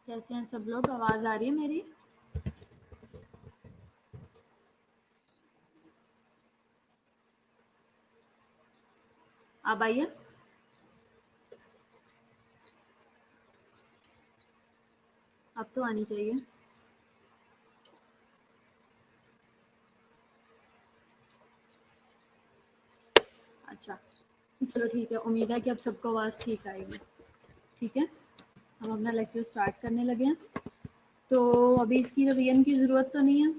कैसे हैं सब लोग? आवाज आ रही है मेरी? अब आइए। अब तो आनी चाहिए। अच्छा, चलो ठीक है। उम्मीद है कि अब सबको आवाज़ ठीक आएगी। ठीक है, हम अपना लेक्चर स्टार्ट करने लगे हैं। तो अभी इसकी रिवीजन की ज़रूरत तो नहीं है?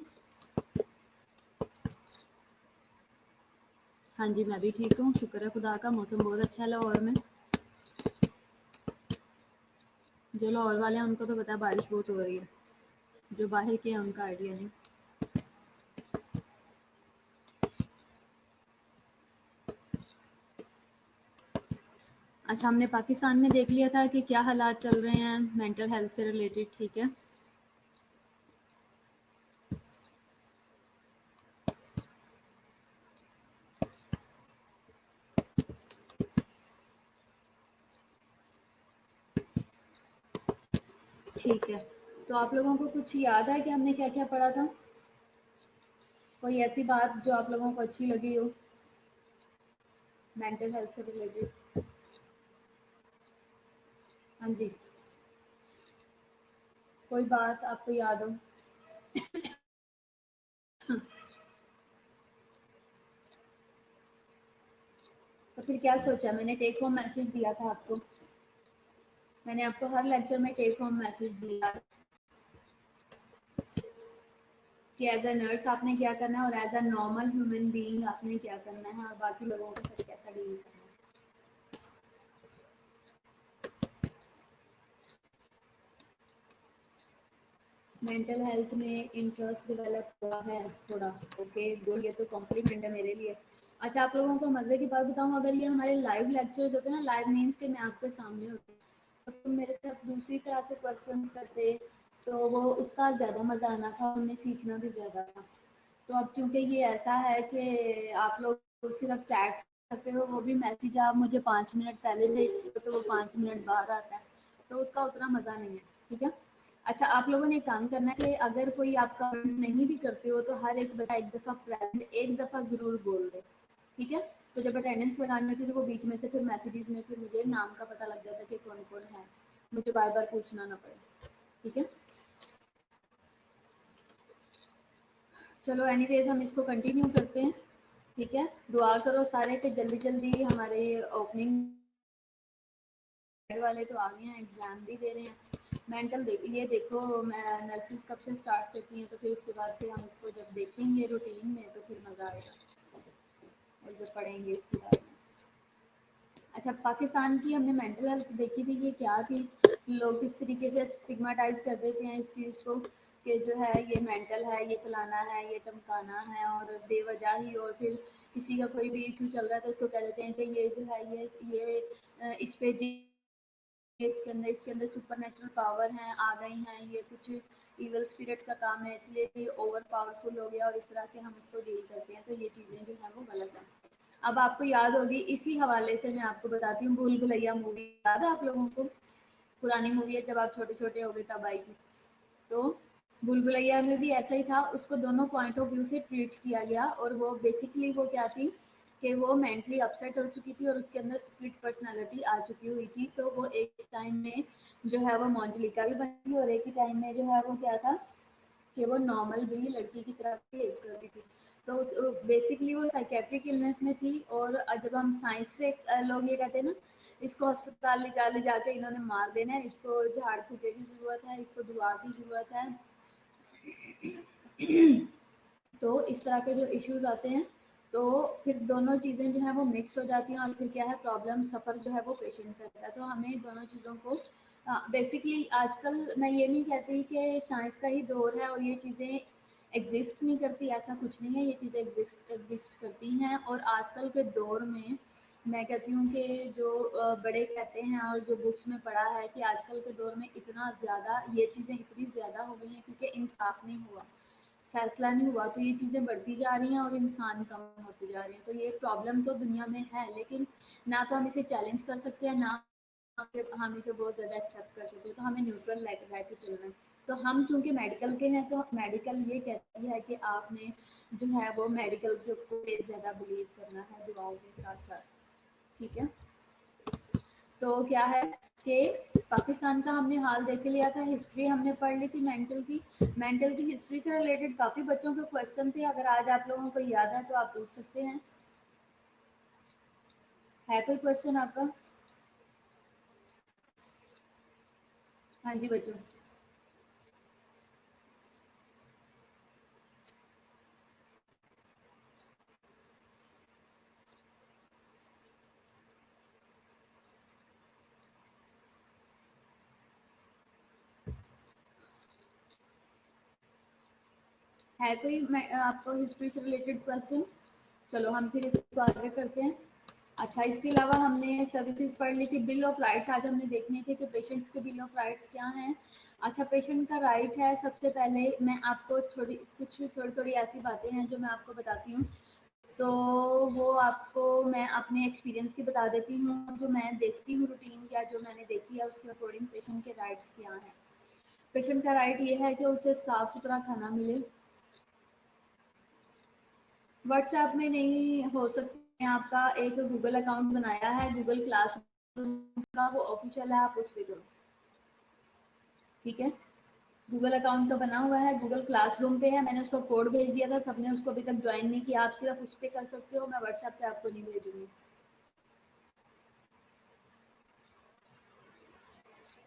हाँ जी, मैं भी ठीक हूँ, शुक्र है खुदा का। मौसम बहुत अच्छा है लाहौर में। जो लाहौर वाले हैं उनको तो पता है बारिश बहुत हो रही है, जो बाहर के हैं उनका आइडिया नहीं। अच्छा, हमने पाकिस्तान में देख लिया था कि क्या हालात चल रहे हैं मेंटल हेल्थ से रिलेटेड। ठीक है, ठीक है। तो आप लोगों को कुछ याद है कि हमने क्या क्या पढ़ा था? कोई ऐसी बात जो आप लोगों को अच्छी लगी हो मेंटल हेल्थ से रिलेटेड? हाँ जी, कोई बात आपको याद हो? तो फिर क्या सोचा? मैंने टेक होम मैसेज दिया था आपको। मैंने आपको हर लेक्चर में टेक होम मैसेज दिया कि एज अ नर्स आपने क्या करना है और as a normal human being आपने क्या करना है और बाकी लोगों के साथ कैसा डील करना है। मेंटल हेल्थ में इंटरेस्ट डेवलप हुआ है थोड़ा। ओके गुड, ये तो कॉम्प्लीमेंट है मेरे लिए। अच्छा, आप लोगों को मज़े की बात बताऊं, अगर ये हमारे लाइव लेक्चर्स होते ना, लाइव मीन्स के मैं आपके सामने होती, तो तुम मेरे साथ दूसरी तरह से क्वेश्चंस करते तो वो उसका ज़्यादा मज़ा आना था, उन्हें सीखना भी ज़्यादा था। तो अब चूंकि ये ऐसा है कि आप लोग सिर्फ चैट करते हो, वो भी मैसेज आप मुझे 5 मिनट पहले भेजते हो तो वो 5 मिनट बाद आता है, तो उसका उतना मज़ा नहीं है। ठीक है। अच्छा, आप लोगों ने काम करना है कि अगर कोई आप कमेंट नहीं भी करते हो तो हर एक बच्चा एक दफ़ा प्रेजेंट एक दफ़ा ज़रूर बोल दे। ठीक है। तो जब अटेंडेंस लगानी होती है तो वो बीच में से फिर मैसेजेस में फिर मुझे नाम का पता लग जाता है कि कौन कौन है, मुझे बार बार पूछना ना पड़े। ठीक है। चलो एनीवेज हम इसको कंटिन्यू करते हैं। ठीक है, दुआ करो सारे कि जल्दी जल्दी हमारे ओपनिंग वाले तो आ गए हैं, एग्ज़ाम भी दे रहे हैं। मेंटल ये देखो, मैं नर्सिस कब से स्टार्ट करती हैं तो फिर उसके बाद फिर हम इसको जब देखेंगे रूटीन में तो फिर मज़ा आएगा और जब पढ़ेंगे इसके बारे में। अच्छा, पाकिस्तान की हमने मेंटल हेल्थ देखी थी, ये क्या थी, लोग किस तरीके से स्टिग्मेटाइज कर देते हैं इस चीज़ को कि जो है ये मेंटल है, ये फलाना है, ये टमकाना है, और बेवजह ही, और फिर किसी का कोई भी इशू चल रहा है तो उसको कह देते हैं कि ये जो है ये इस पे इसके अंदर सुपर नेचुरल पावर हैं, आ गई हैं, ये कुछ इवल स्पिरिट्स का काम है, इसलिए ये ओवर पावरफुल हो गया और इस तरह से हम इसको डील करते हैं। तो ये चीज़ें जो हैं वो गलत हैं। अब आपको याद होगी, इसी हवाले से मैं आपको बताती हूँ, भूल भुलैया मूवी याद है आप लोगों को? पुरानी मूवी है, जब आप छोटे छोटे हो गए तब आई थी। तो भूल भुलैया में भी ऐसा ही था, उसको दोनों पॉइंट ऑफ व्यू से ट्रीट किया गया, और वो बेसिकली वो क्या थी कि वो मेंटली अपसेट हो चुकी थी और उसके अंदर स्प्लिट पर्सनालिटी आ चुकी हुई थी। तो वो एक टाइम में जो है वो मंजलिका भी बनी थी और एक ही टाइम में जो है वो क्या था कि वो नॉर्मल भी लड़की की तरफ बिहेव करती थी। तो बेसिकली वो साइकेट्रिक इलनेस में थी। और जब हम साइंस पे लोग ये कहते हैं ना, इसको अस्पताल ले जाके इन्होंने मार देना है, इसको झाड़ फूके की ज़रूरत है, इसको दुआ की ज़रूरत है। तो इस तरह के जो इश्यूज आते हैं, तो फिर दोनों चीज़ें जो है वो मिक्स हो जाती हैं और फिर क्या है, प्रॉब्लम सफ़र जो है वो पेशेंट करता है। तो हमें दोनों चीज़ों को बेसिकली आजकल मैं ये नहीं कहती कि साइंस का ही दौर है और ये चीज़ें एग्जिस्ट नहीं करती, ऐसा कुछ नहीं है, ये चीज़ें एग्जिस्ट करती हैं। और आजकल के दौर में मैं कहती हूँ कि जो बड़े कहते हैं और जो बुक्स में पढ़ा है कि आजकल के दौर में इतना ज़्यादा ये चीज़ें इतनी ज़्यादा हो गई हैं क्योंकि इंसाफ नहीं हुआ, फैसला नहीं हुआ, तो ये चीज़ें बढ़ती जा रही हैं और इंसान कम होते जा रहे हैं। तो ये प्रॉब्लम तो दुनिया में है, लेकिन ना तो हम इसे चैलेंज कर सकते हैं, ना हम इसे बहुत ज़्यादा एक्सेप्ट कर सकते हैं। तो हमें न्यूट्रल रह के चलना है। तो हम चूंकि मेडिकल के हैं, तो मेडिकल ये कहती है कि आपने जो है वो मेडिकल को ज़्यादा बिलीव करना है दुआओं के साथ साथ। ठीक है, तो क्या है कि पाकिस्तान का हमने हाल देख लिया था, हिस्ट्री हमने पढ़ ली थी मेंटल की। मेंटल की हिस्ट्री से रिलेटेड काफ़ी बच्चों के क्वेश्चन थे, अगर आज आप लोगों को याद है तो आप पूछ सकते हैं। है कोई क्वेश्चन आपका? हाँ जी बच्चों। है कोई आपको हिस्ट्री से रिलेटेड क्वेश्चन? चलो हम फिर इसको आगे करते हैं। अच्छा, इसके अलावा हमने सर्विसेज पढ़ ली थी। बिल ऑफ राइट्स आज हमने देखने थे कि पेशेंट्स के बिल ऑफ राइट्स क्या हैं। अच्छा, पेशेंट का राइट है, सबसे पहले मैं आपको थोड़ी थोड़ी ऐसी बातें हैं जो मैं आपको बताती हूँ। तो वो आपको मैं अपने एक्सपीरियंस की बता देती हूँ, जो मैं देखती हूँ रूटीन या जो मैंने देखी है उसके अकॉर्डिंग पेशेंट के राइट्स क्या हैं। पेशेंट का राइट ये है कि उसे साफ सुथरा खाना मिले। व्हाट्सएप में नहीं हो सकते, आपका एक गूगल अकाउंट बनाया है गूगल क्लासरूम का, वो ऑफिशियल है, आप उस पर करो। ठीक है, गूगल अकाउंट का बना हुआ है, गूगल क्लासरूम पे है, मैंने उसको कोड भेज दिया था, सबने उसको अभी तक ज्वाइन नहीं किया, आप सिर्फ उस पर कर सकते हो, मैं व्हाट्सएप पे आपको नहीं भेजूंगी।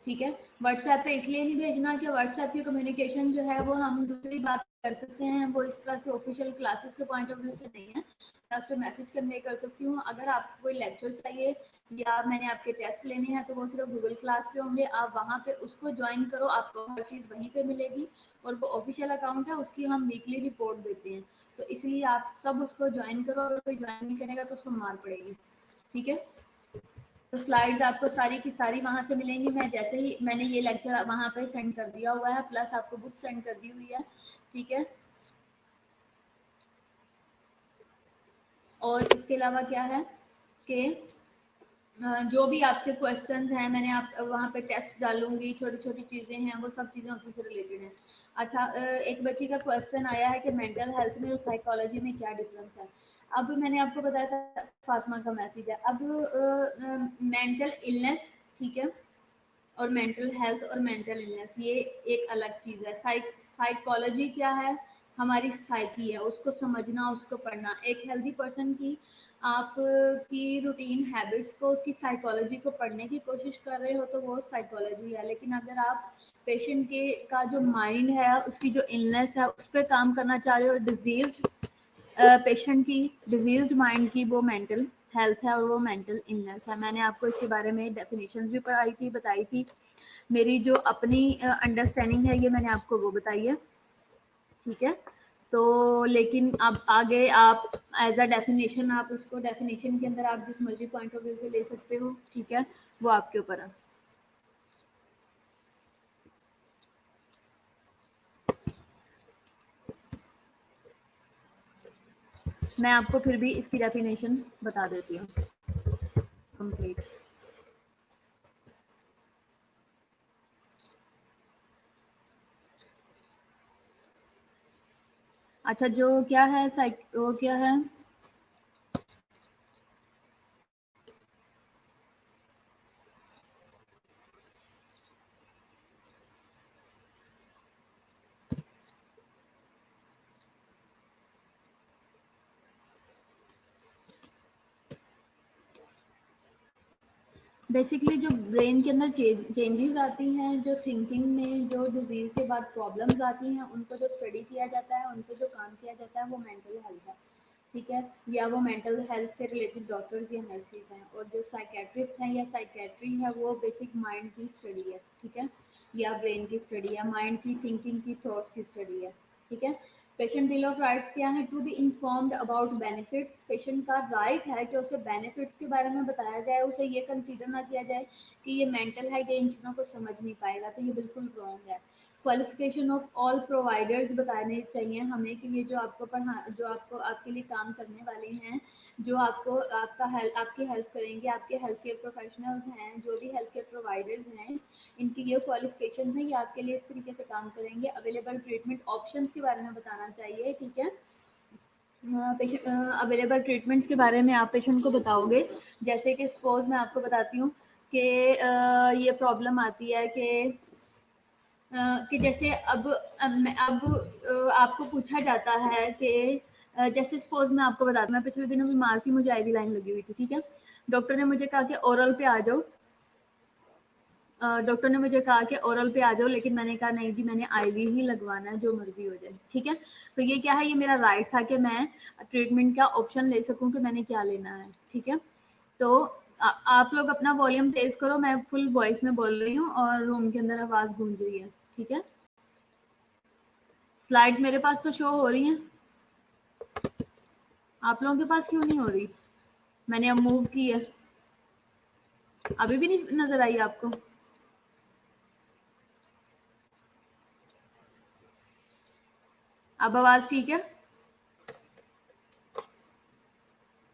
ठीक है, व्हाट्सएप पे इसलिए नहीं भेजना कि व्हाट्सएप की कम्युनिकेशन जो है वो हम दूसरी बात कर सकते हैं, वो इस तरह से ऑफिशियल क्लासेस के पॉइंट ऑफ व्यू से नहीं है। मैं उस पर मैसेज कन्वे कर सकती हूँ। अगर आपको कोई लेक्चर चाहिए या मैंने आपके टेस्ट लेने हैं तो वो सिर्फ गूगल क्लास पे होंगे, आप वहाँ पे उसको ज्वाइन करो, आपको हर चीज़ वहीं पे मिलेगी। और वो ऑफिशियल अकाउंट है, उसकी हम वीकली रिपोर्ट देते हैं, तो इसलिए आप सब उसको ज्वाइन करो। अगर कोई ज्वाइन नहीं करेगा तो उसको मार पड़ेगी। ठीक है, तो स्लाइड्स आपको सारी की सारी वहाँ से मिलेंगी। मैं जैसे ही मैंने ये लेक्चर वहाँ पे सेंड कर दिया हुआ है, प्लस आपको बुक सेंड कर दी हुई है। ठीक है, और इसके अलावा क्या है कि जो भी आपके क्वेश्चंस हैं, मैंने आप वहाँ पे टेस्ट डालूंगी, छोटी छोटी चीज़ें हैं, वो सब चीज़ें उसी से रिलेटेड हैं। अच्छा, एक बच्ची का क्वेश्चन आया है कि मेंटल हेल्थ में और साइकोलॉजी में क्या डिफरेंस है। अब मैंने आपको बताया था, फातिमा का मैसेज है। अब मेंटल इलनेस, ठीक है, और मेंटल हेल्थ और मेंटल इलनेस ये एक अलग चीज़ है। साइकोलॉजी क्या है, हमारी साइकी है, उसको समझना, उसको पढ़ना। एक हेल्दी पर्सन की आप की रूटीन हैबिट्स को, उसकी साइकोलॉजी को पढ़ने की कोशिश कर रहे हो तो वो साइकोलॉजी है। लेकिन अगर आप पेशेंट के का जो माइंड है, उसकी जो इलनेस है, उस पर काम करना चाह रहे हो, डिजीज पेशेंट की डिजीज्ड माइंड की, वो मेंटल हेल्थ है और वो मेंटल इलनेस है। मैंने आपको इसके बारे में डेफिनेशन भी पढ़ाई थी, बताई थी। मेरी जो अपनी अंडरस्टैंडिंग है ये मैंने आपको वो बताई है। ठीक है, तो लेकिन अब आगे आप एज अ डेफिनेशन, आप उसको डेफिनेशन के अंदर आप जिस मर्जी पॉइंट ऑफ व्यू से ले सकते हो। ठीक है, वो आपके ऊपर है। मैं आपको फिर भी इसकी डेफिनेशन बता देती हूँ कंप्लीट। अच्छा, जो क्या है वो क्या है, बेसिकली जो ब्रेन के अंदर चेंजेस आती हैं, जो थिंकिंग में जो डिजीज़ के बाद प्रॉब्लम्स आती हैं, उनको जो स्टडी किया जाता है, उन पे जो काम किया जाता है, वो मेंटल हेल्थ है, ठीक है? या वो मेंटल हेल्थ से रिलेटेड डॉक्टर्स या नर्सेज हैं, और जो साइकेट्रिस्ट हैं या साइकेट्री है, वो बेसिक माइंड की स्टडी है, ठीक है? या ब्रेन की स्टडी है, माइंड की थिंकिंग की, थॉट्स की स्टडी है, ठीक है? पेशेंट बिल ऑफ राइट्स क्या है? To be informed about benefits. Patient का राइट है कि उसे बेनिफिट्स के बारे में बताया जाए, उसे ये कंसीडर ना किया जाए कि ये मेंटल है, ये इन चीज़ों को समझ नहीं पाएगा, तो ये बिल्कुल रॉन्ग है। क्वालिफिकेशन ऑफ ऑल प्रोवाइडर्स बताने चाहिए हमें कि ये जो आपको जो आपको आपके लिए काम करने वाले हैं, जो आपको आपकी हेल्प करेंगे, आपके हेल्थ केयर प्रोफेशनल्स हैं, जो भी हेल्थ केयर प्रोवाइडर्स हैं, इनकी ये क्वालिफिकेशन है, ये आपके लिए इस तरीके से काम करेंगे। अवेलेबल ट्रीटमेंट ऑप्शंस के बारे में बताना चाहिए, ठीक है? अवेलेबल ट्रीटमेंट्स के बारे में आप पेशेंट को बताओगे, जैसे कि सपोज मैं आपको बताती हूँ कि ये प्रॉब्लम आती है कि जैसे अब आपको पूछा जाता है कि जैसे सपोज मैं आपको बताती हूँ, मैं पिछले दिनों बीमार थी, मुझे आईवी लाइन लगी हुई थी, ठीक है? डॉक्टर ने मुझे कहा कि ओरल पे आ जाओ, डॉक्टर ने मुझे कहा कि ओरल पे आ जाओ, लेकिन मैंने कहा नहीं जी, मैंने आईवी ही लगवाना है, जो मर्जी हो जाए, ठीक है? तो ये क्या है, ये मेरा राइट था कि मैं ट्रीटमेंट का ऑप्शन ले सकूं कि मैंने क्या लेना है, ठीक है? तो आप लोग अपना वॉल्यूम तेज करो, मैं फुल वॉइस में बोल रही हूँ और रूम के अंदर आवाज गूंज रही है, ठीक है? स्लाइड्स मेरे पास तो शो हो रही हैं, आप लोगों के पास क्यों नहीं हो रही? मैंने अब मूव की है, अभी भी नहीं नजर आई आपको? अब आवाज ठीक है?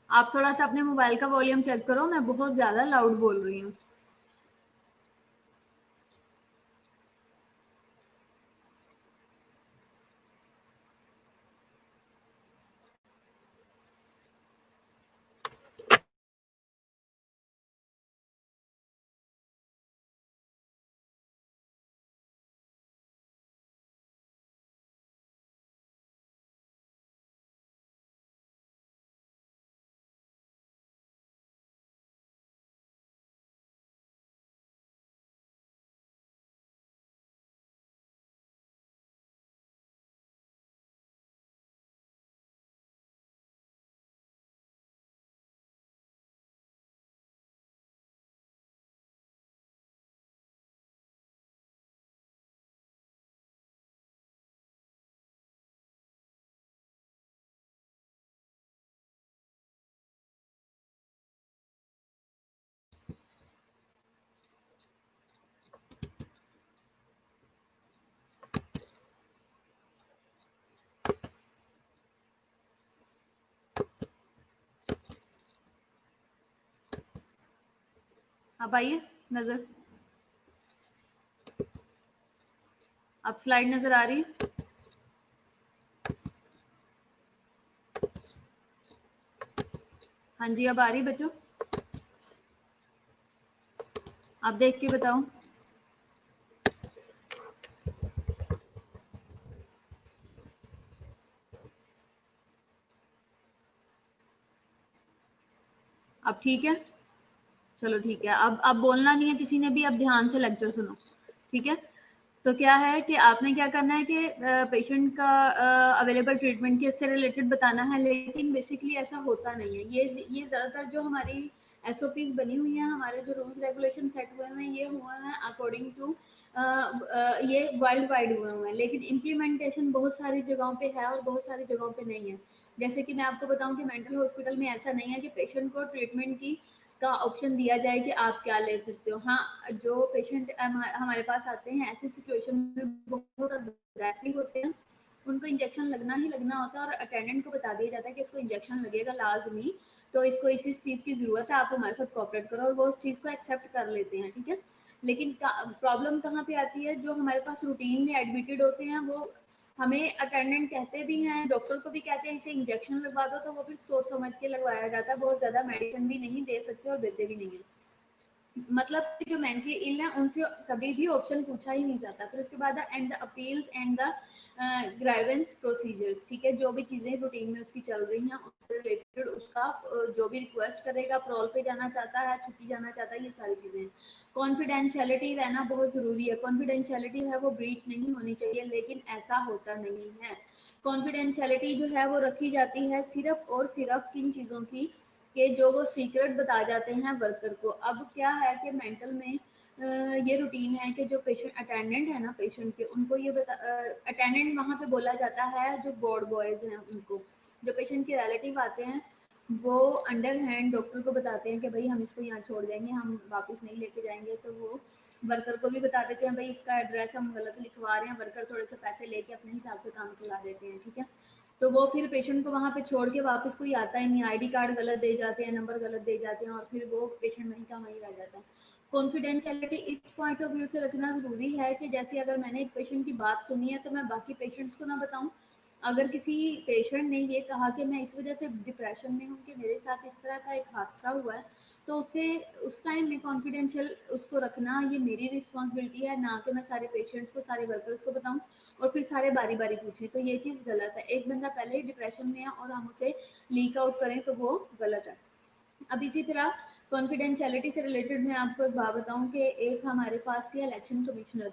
आप थोड़ा सा अपने मोबाइल का वॉल्यूम चेक करो, मैं बहुत ज्यादा लाउड बोल रही हूँ। अब आइए नजर, अब स्लाइड नजर आ रही है? हाँ जी, अब आ रही बच्चों? आप देख के बताओ। अब ठीक है? चलो ठीक है, अब बोलना नहीं है किसी ने भी, अब ध्यान से लेक्चर सुनो, ठीक है? तो क्या है कि आपने क्या करना है कि पेशेंट का अवेलेबल ट्रीटमेंट के इससे रिलेटेड बताना है, लेकिन बेसिकली ऐसा होता नहीं है। ये ज़्यादातर जो हमारी एसओपीज बनी हुई हैं, हमारे जो रूल्स रेगुलेशन सेट हुए हैं, ये हुए हैं अकॉर्डिंग टू ये वर्ल्ड वाइड हुए हुए हैं, लेकिन इम्प्लीमेंटेशन बहुत सारी जगहों पे है और बहुत सारी जगहों पे नहीं है। जैसे कि मैं आपको बताऊं कि मेंटल हॉस्पिटल में ऐसा नहीं है कि पेशेंट को ट्रीटमेंट की का ऑप्शन दिया जाए कि आप क्या ले सकते हो। हाँ, जो पेशेंट हमारे पास आते हैं ऐसी सिचुएशन में बहुत अग्रेसिव होते हैं, उनको इंजेक्शन लगना ही लगना होता है और अटेंडेंट को बता दिया जाता है कि इसको इंजेक्शन लगेगा लाजमी, तो इसको इस चीज़ की ज़रूरत है, आप हमारे साथ कोऑपरेट करो, और वो उस चीज़ को एक्सेप्ट कर लेते हैं, ठीक है? लेकिन प्रॉब्लम कहाँ पे आती है, जो हमारे पास रूटीन में एडमिटेड होते हैं, वो हमें अटेंडेंट कहते भी हैं, डॉक्टर को भी कहते हैं इसे इंजेक्शन लगवा दो, तो वो फिर सोच समझ के लगवाया जाता है, बहुत ज़्यादा मेडिसिन भी नहीं दे सकते और देते भी नहीं है। मतलब कि जो मेंटली इल है उनसे कभी भी ऑप्शन पूछा ही नहीं जाता। फिर उसके बाद and the appeals and the grievance procedures, ठीक है, जो भी चीज़ें रूटीन में उसकी चल रही हैं उससे रिलेटेड उसका जो भी रिक्वेस्ट करेगा, प्रोल पे जाना चाहता है, छुट्टी जाना चाहता है, ये सारी चीज़ें। कॉन्फिडेंशियलिटी रहना बहुत ज़रूरी है, कॉन्फिडेंशियलिटी है वो ब्रीच नहीं होनी चाहिए, लेकिन ऐसा होता नहीं है। कॉन्फिडेंशियलिटी जो है वो रखी जाती है सिर्फ और सिर्फ किन चीज़ों की, कि जो वो सीक्रेट बता जाते हैं वर्कर को। अब क्या है कि मेंटल में ये रूटीन है कि जो पेशेंट अटेंडेंट है ना पेशेंट के, उनको ये बता, अटेंडेंट वहाँ पे बोला जाता है जो बोर्ड बॉयज़ हैं उनको, जो पेशेंट के रिलेटिव आते हैं वो अंडर हैंड डॉक्टर को बताते हैं कि भाई हम इसको यहाँ छोड़ देंगे, हम वापस नहीं लेके जाएंगे। तो वो वर्कर को भी बता देते हैं भाई इसका एड्रेस हम गलत लिखवा रहे हैं, वर्कर थोड़े से पैसे लेके अपने हिसाब से काम चला देते हैं, ठीक है। तो वो फिर पेशेंट को वहाँ पे छोड़ के वापस कोई आता ही नहीं, आईडी कार्ड गलत दे जाते हैं, नंबर गलत दे जाते हैं, और फिर वो पेशेंट वहीं का वहीं रह जाता है। कॉन्फिडेंशियलिटी इस पॉइंट ऑफ व्यू से रखना ज़रूरी है कि जैसे अगर मैंने एक पेशेंट की बात सुनी है तो मैं बाकी पेशेंट्स को ना बताऊं। अगर किसी पेशेंट ने ये कहा कि मैं इस वजह से डिप्रेशन में हूँ कि मेरे साथ इस तरह का एक हादसा हुआ है, तो उसे उस टाइम में कॉन्फिडेंशियल उसको रखना ये मेरी रिस्पॉन्सिबिलिटी है, ना कि मैं सारे पेशेंट्स को, सारे वर्कर्स को बताऊं और फिर सारे बारी बारी पूछें, तो ये चीज़ गलत है। एक बंदा पहले ही डिप्रेशन में है और हम उसे लीक आउट करें तो वो गलत है। अब इसी तरह कॉन्फिडेंशियलिटी से रिलेटेड मैं आपको एक बात बताऊं कि एक हमारे पास थी इलेक्शन कमिश्नर,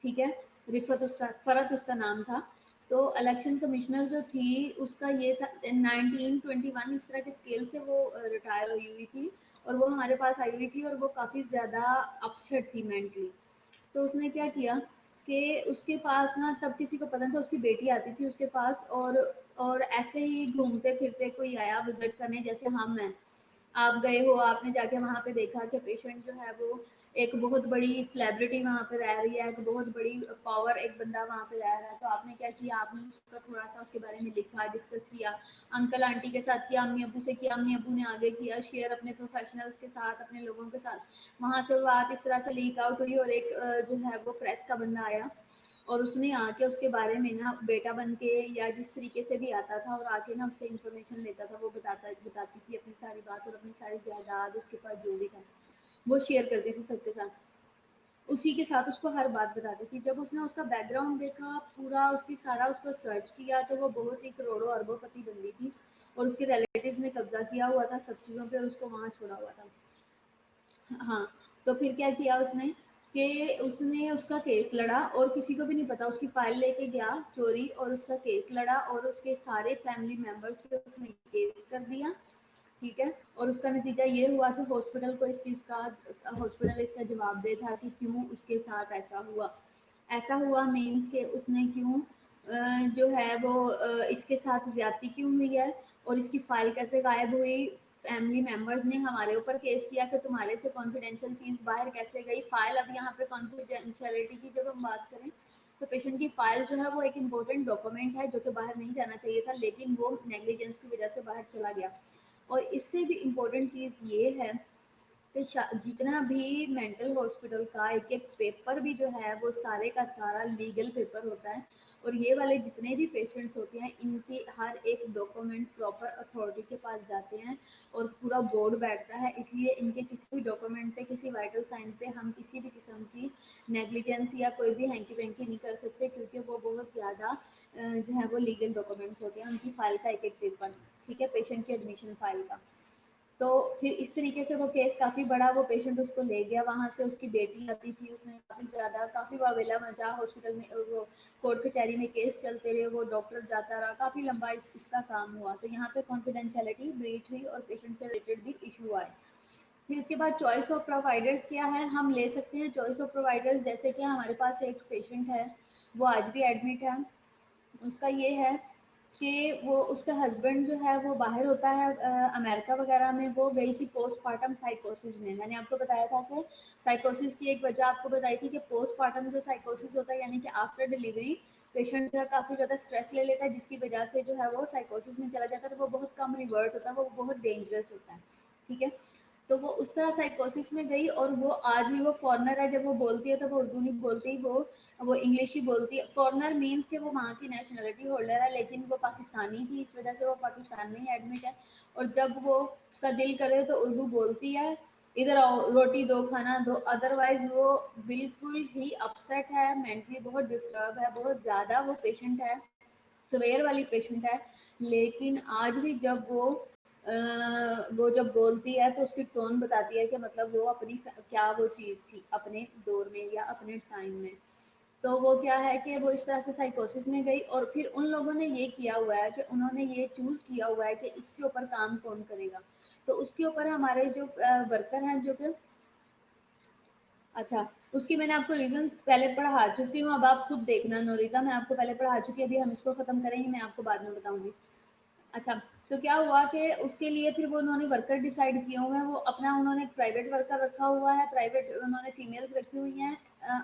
ठीक है, रिफत उसका, फरत उसका नाम था। तो इलेक्शन कमिश्नर जो थी उसका ये था 1921 इस तरह के स्केल से वो रिटायर हुई थी, और वो हमारे पास आई हुई थी और वो काफ़ी ज़्यादा अपसेट थी मेंटली। तो उसने क्या किया कि उसके पास ना तब किसी को पता नहीं था, उसकी बेटी आती थी उसके पास, और ऐसे ही घूमते फिरते कोई आया विजिट करने, जैसे हम हैं, आप गए हो, आपने जाके वहाँ पे देखा कि पेशेंट जो है वो एक बहुत बड़ी सेलिब्रिटी वहाँ पे रह रही है, एक बहुत बड़ी पावर एक बंदा वहाँ पे रह रहा है, तो आपने क्या किया, आपने उसका थोड़ा सा उसके बारे में लिखा, डिस्कस किया, अंकल आंटी के साथ किया, अम्मी अबू से किया, अम्मी अबू ने आगे किया शेयर अपने प्रोफेशनल्स के साथ, अपने लोगों के साथ। वहाँ से बात इस तरह से लीक आउट हुई और एक जो है वो प्रेस का बंदा आया और उसने आके उसके बारे में ना बेटा बन के या जिस तरीके से भी आता था और आके ना उससे इन्फॉर्मेशन लेता था, वो बताती थी अपनी सारी बात और अपनी सारी जायदाद उसके पास जो भी था वो शेयर करती थी सबके साथ, उसी के साथ उसको हर बात बताती थी। जब उसने उसका बैकग्राउंड देखा पूरा, उसकी सारा उसको सर्च किया, तो वो बहुत ही करोड़ों अरबोपति बंदी थी और उसके रिलेटिव ने कब्जा किया हुआ था सब चीज़ों पे और उसको वहाँ छोड़ा हुआ था। हाँ, तो फिर क्या किया उसने कि उसने उसका केस लड़ा और किसी को भी नहीं पता, उसकी फाइल लेके गया चोरी और उसका केस लड़ा और उसके सारे फैमिली मेंबर्स पे उसने केस कर दिया, ठीक है। और उसका नतीजा ये हुआ कि हॉस्पिटल को इस चीज़ का, हॉस्पिटल इसका जवाब दे था कि क्यों उसके साथ ऐसा हुआ। ऐसा हुआ मीन्स कि उसने क्यों जो है वो इसके साथ ज़्यादती क्यों हुई है और इसकी फ़ाइल कैसे गायब हुई। फैमिली मेंबर्स ने हमारे ऊपर केस किया कि तुम्हारे से कॉन्फिडेंशियल चीज़ बाहर कैसे गई। फ़ाइल, अब यहाँ पे कॉन्फिडेंशियलिटी की जब हम बात करें तो पेशेंट की फ़ाइल जो है वो एक इम्पोर्टेंट डॉक्यूमेंट है जो कि बाहर नहीं जाना चाहिए था, लेकिन वो नेग्लिजेंस की वजह से बाहर चला गया। और इससे भी इम्पोर्टेंट चीज़ ये है कि जितना भी मेंटल हॉस्पिटल का एक एक पेपर भी जो है वो सारे का सारा लीगल पेपर होता है, और ये वाले जितने भी पेशेंट्स होते हैं इनके हर एक डॉक्यूमेंट प्रॉपर अथॉरिटी के पास जाते हैं और पूरा बोर्ड बैठता है, इसलिए इनके किसी भी डॉक्यूमेंट पे, किसी वाइटल साइन पे हम किसी भी किस्म की नेग्लिजेंस या कोई भी हैंकी वैंकी नहीं कर सकते, क्योंकि वो बहुत ज़्यादा जो है वो लीगल डॉक्यूमेंट्स होते हैं उनकी फ़ाइल का एक एक पेपर, ठीक है, पेशेंट की एडमिशन फ़ाइल का। तो फिर इस तरीके से वो केस काफ़ी बड़ा, वो पेशेंट उसको ले गया वहाँ से, उसकी बेटी आती थी, उसने काफ़ी ज़्यादा काफ़ी वावेला मचा हॉस्पिटल में, वो कोर्ट कचहरी में केस चलते रहे, वो डॉक्टर जाता रहा, काफ़ी लंबा इसका काम हुआ। तो यहाँ पे कॉन्फिडेंशियलिटी ब्रीच हुई और पेशेंट से रिलेटेड भी इशू आए। फिर इसके बाद चॉइस ऑफ प्रोवाइडर्स क्या है, हम ले सकते हैं चॉइस ऑफ प्रोवाइडर्स, जैसे कि हमारे पास एक पेशेंट है वो आज भी एडमिट है, उसका ये है कि वो उसका हस्बैंड जो है वो बाहर होता है अमेरिका वगैरह में, वो गई थी पोस्टमार्टम साइकोसिस में। मैंने आपको बताया था कि साइकोसिस की एक वजह आपको बताई थी कि पोस्टमार्टम जो साइकोसिस होता है यानी कि आफ्टर डिलीवरी पेशेंट जो है काफ़ी ज़्यादा स्ट्रेस ले लेता है, जिसकी वजह से जो है वो साइकोसिस में चला जाता है, तो वो बहुत कम रिवर्ट होता है, वो बहुत डेंजरस होता है, ठीक है। तो वो उस तरह साइकोसिस में गई और वो आज भी वो फॉरेनर है, जब वो बोलती है तो वो उर्दू नहीं बोलती, वो इंग्लिश ही बोलती है। फॉरेनर मीन्स कि वो वहाँ की नेशनलिटी होल्डर है, लेकिन वो पाकिस्तानी थी, इस वजह से वो पाकिस्तान में ही एडमिट है, और जब वो उसका दिल करे तो उर्दू बोलती है इधर आओ रोटी दो, खाना दो। अदरवाइज वो बिल्कुल ही अपसेट है, मेंटली बहुत डिस्टर्ब है, बहुत ज़्यादा वो पेशेंट है, सवेयर वाली पेशेंट है। लेकिन आज भी जब वो जब बोलती है तो उसकी टोन बताती है कि मतलब वो अपनी क्या वो चीज़ थी अपने दौर में या अपने टाइम में। तो वो क्या है कि वो इस तरह से साइकोसिस में गई, और फिर उन लोगों ने ये किया हुआ है कि उन्होंने ये चूज़ किया हुआ है कि इसके ऊपर काम कौन करेगा। तो उसके ऊपर हमारे जो वर्कर हैं जो कि अच्छा, उसकी मैंने आपको रीजंस पहले पढ़ा चुकी हूँ, अब आप खुद देखना नोरिता, मैं आपको पहले पढ़ा चुकी हूँ, अभी हम इसको खत्म करेंगे, मैं आपको बाद में बताऊंगी। अच्छा, तो क्या हुआ कि उसके लिए फिर वो उन्होंने वर्कर डिसाइड किए हुए हैं, वो अपना उन्होंने एक प्राइवेट वर्कर रखा हुआ है, प्राइवेट उन्होंने फीमेल्स रखी हुई हैं।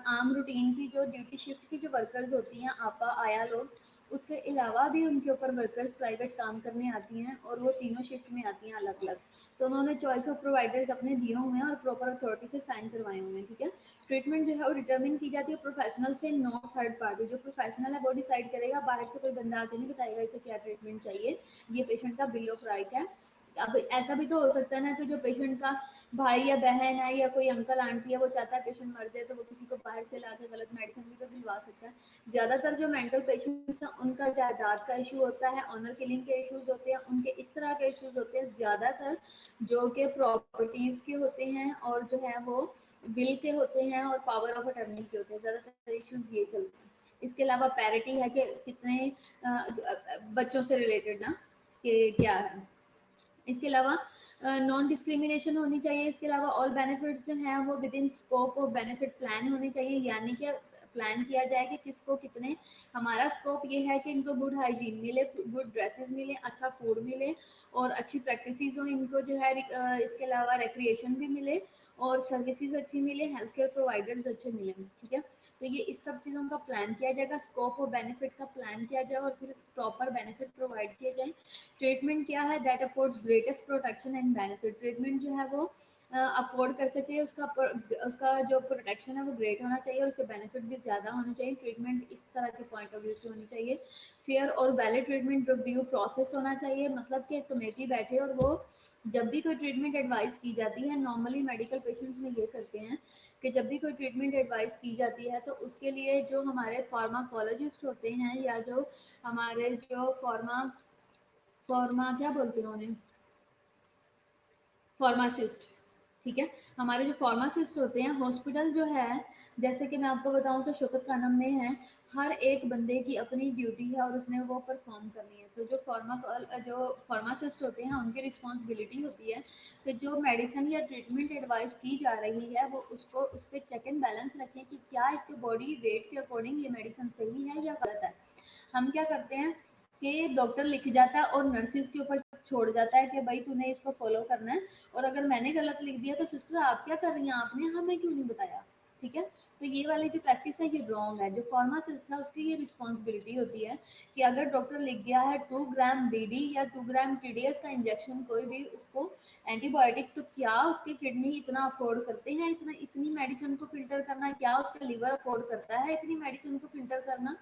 आम रूटीन की जो ड्यूटी शिफ्ट की जो वर्कर्स होती हैं, आपा आया लोग, उसके अलावा भी उनके ऊपर वर्कर्स प्राइवेट काम करने आती हैं, और वो तीनों शिफ्ट में आती हैं अलग अलग। तो उन्होंने चॉइस ऑफ प्रोवाइडर्स अपने दिए हुए हैं और प्रॉपर अथॉरिटी से साइन करवाए हुए हैं, ठीक है। ट्रीटमेंट जो है वो डिटरमिन की जाती है प्रोफेशनल से, नॉट थर्ड पार्टी। जो प्रोफेशनल है वो डिसाइड करेगा, बाहर से कोई बंदा आके नहीं बताएगा इसे क्या ट्रीटमेंट चाहिए, ये पेशेंट का बिल ऑफ राइट है। अब ऐसा भी तो हो सकता है ना कि जो पेशेंट का भाई या बहन है या कोई अंकल आंटी है, वो चाहता है पेशेंट मर जाए, तो वो किसी को बाहर से ला के गलत मेडिसिन भी तो दिलवा सकता है। ज़्यादातर जो मेंटल पेशेंट्स हैं उनका जायदाद का इशू होता है, ऑनर किलिंग के इश्यूज होते हैं, उनके इस तरह के इश्यूज होते हैं ज़्यादातर, जो कि प्रॉपर्टीज़ के होते हैं और जो है वो विल के होते हैं और पावर ऑफ अटर्नी के होते हैं, ज़्यादातर इश्यूज ये चलते हैं। इसके अलावा पैरिटी है कि कितने बच्चों से रिलेटेड ना कि क्या है। इसके अलावा नॉन डिस्क्रिमिनेशन होनी चाहिए। इसके अलावा ऑल बेनिफिट्स जो हैं वो with in scope of benefit plan होने चाहिए, यानी कि प्लान किया जाए कि किसको कितने। हमारा स्कोप ये है कि इनको गुड हाइजीन मिले, गुड ड्रेसेस मिले, अच्छा फूड मिले और अच्छी प्रैक्टिसेस हो इनको जो है। इसके अलावा रिक्रिएशन भी मिले और सर्विसेज अच्छी मिले, हेल्थ केयर प्रोवाइडर्स अच्छे मिले, ठीक है। तो ये इस सब चीज़ों का प्लान किया जाएगा, स्कोप और बेनिफिट का प्लान किया जाए और फिर प्रॉपर बेनिफिट प्रोवाइड किए जाए। ट्रीटमेंट क्या है, that affords greatest protection and benefit. Treatment जो है वो अफोर्ड कर सके, उसका जो प्रोटेक्शन है वो ग्रेट होना चाहिए और उसके बेनिफिट भी ज़्यादा होने चाहिए। ट्रीटमेंट इस तरह के पॉइंट ऑफ व्यू से होनी चाहिए। फेयर और वैलिड ट्रीटमेंट रिव्यू प्रोसेस होना चाहिए, मतलब कि एक कमेटी बैठे और वो जब भी कोई ट्रीटमेंट एडवाइस की जाती है, नॉर्मली मेडिकल पेशेंट्स में ये करते हैं कि जब भी कोई ट्रीटमेंट एडवाइस की जाती है तो उसके लिए जो हमारे फार्माकोलॉजिस्ट होते हैं या जो हमारे जो फॉर्मा क्या बोलते हैं उन्हें, फार्मासिस्ट, ठीक है। हमारे जो फार्मासिस्ट होते हैं, हॉस्पिटल जो है, जैसे कि मैं आपको बताऊं तो शौकत खानम में है, हर एक बंदे की अपनी ड्यूटी है और उसने वो परफॉर्म करनी है। तो जो फार्मासिस्ट होते हैं उनकी रिस्पॉन्सिबिलिटी होती है कि जो मेडिसिन या ट्रीटमेंट एडवाइस की जा रही है वो उसको उस पर चेक एंड बैलेंस रखें कि क्या इसके बॉडी वेट के अकॉर्डिंग ये मेडिसिन सही है या गलत है। हम क्या करते हैं कि डॉक्टर लिख जाता है और नर्सिस के ऊपर छोड़ जाता है कि भाई तूने इसको फॉलो करना है, और अगर मैंने गलत लिख दिया तो सिस्टर आप क्या कर रही हैं, आपने हमें क्यों नहीं बताया, ठीक है। तो ये वाली जो प्रैक्टिस है ये रॉन्ग है। जो फार्मासिस्ट है उसकी ये रिस्पॉन्सिबिलिटी होती है कि अगर डॉक्टर लिख गया है 2 ग्राम बीडी या 2 ग्राम टीडीएस का इंजेक्शन, कोई भी उसको एंटीबायोटिक, तो क्या उसकी किडनी इतना अफोर्ड करते हैं इतना इतनी मेडिसिन को फिल्टर करना, क्या उसका लिवर अफोर्ड करता है इतनी मेडिसिन को फिल्टर करना।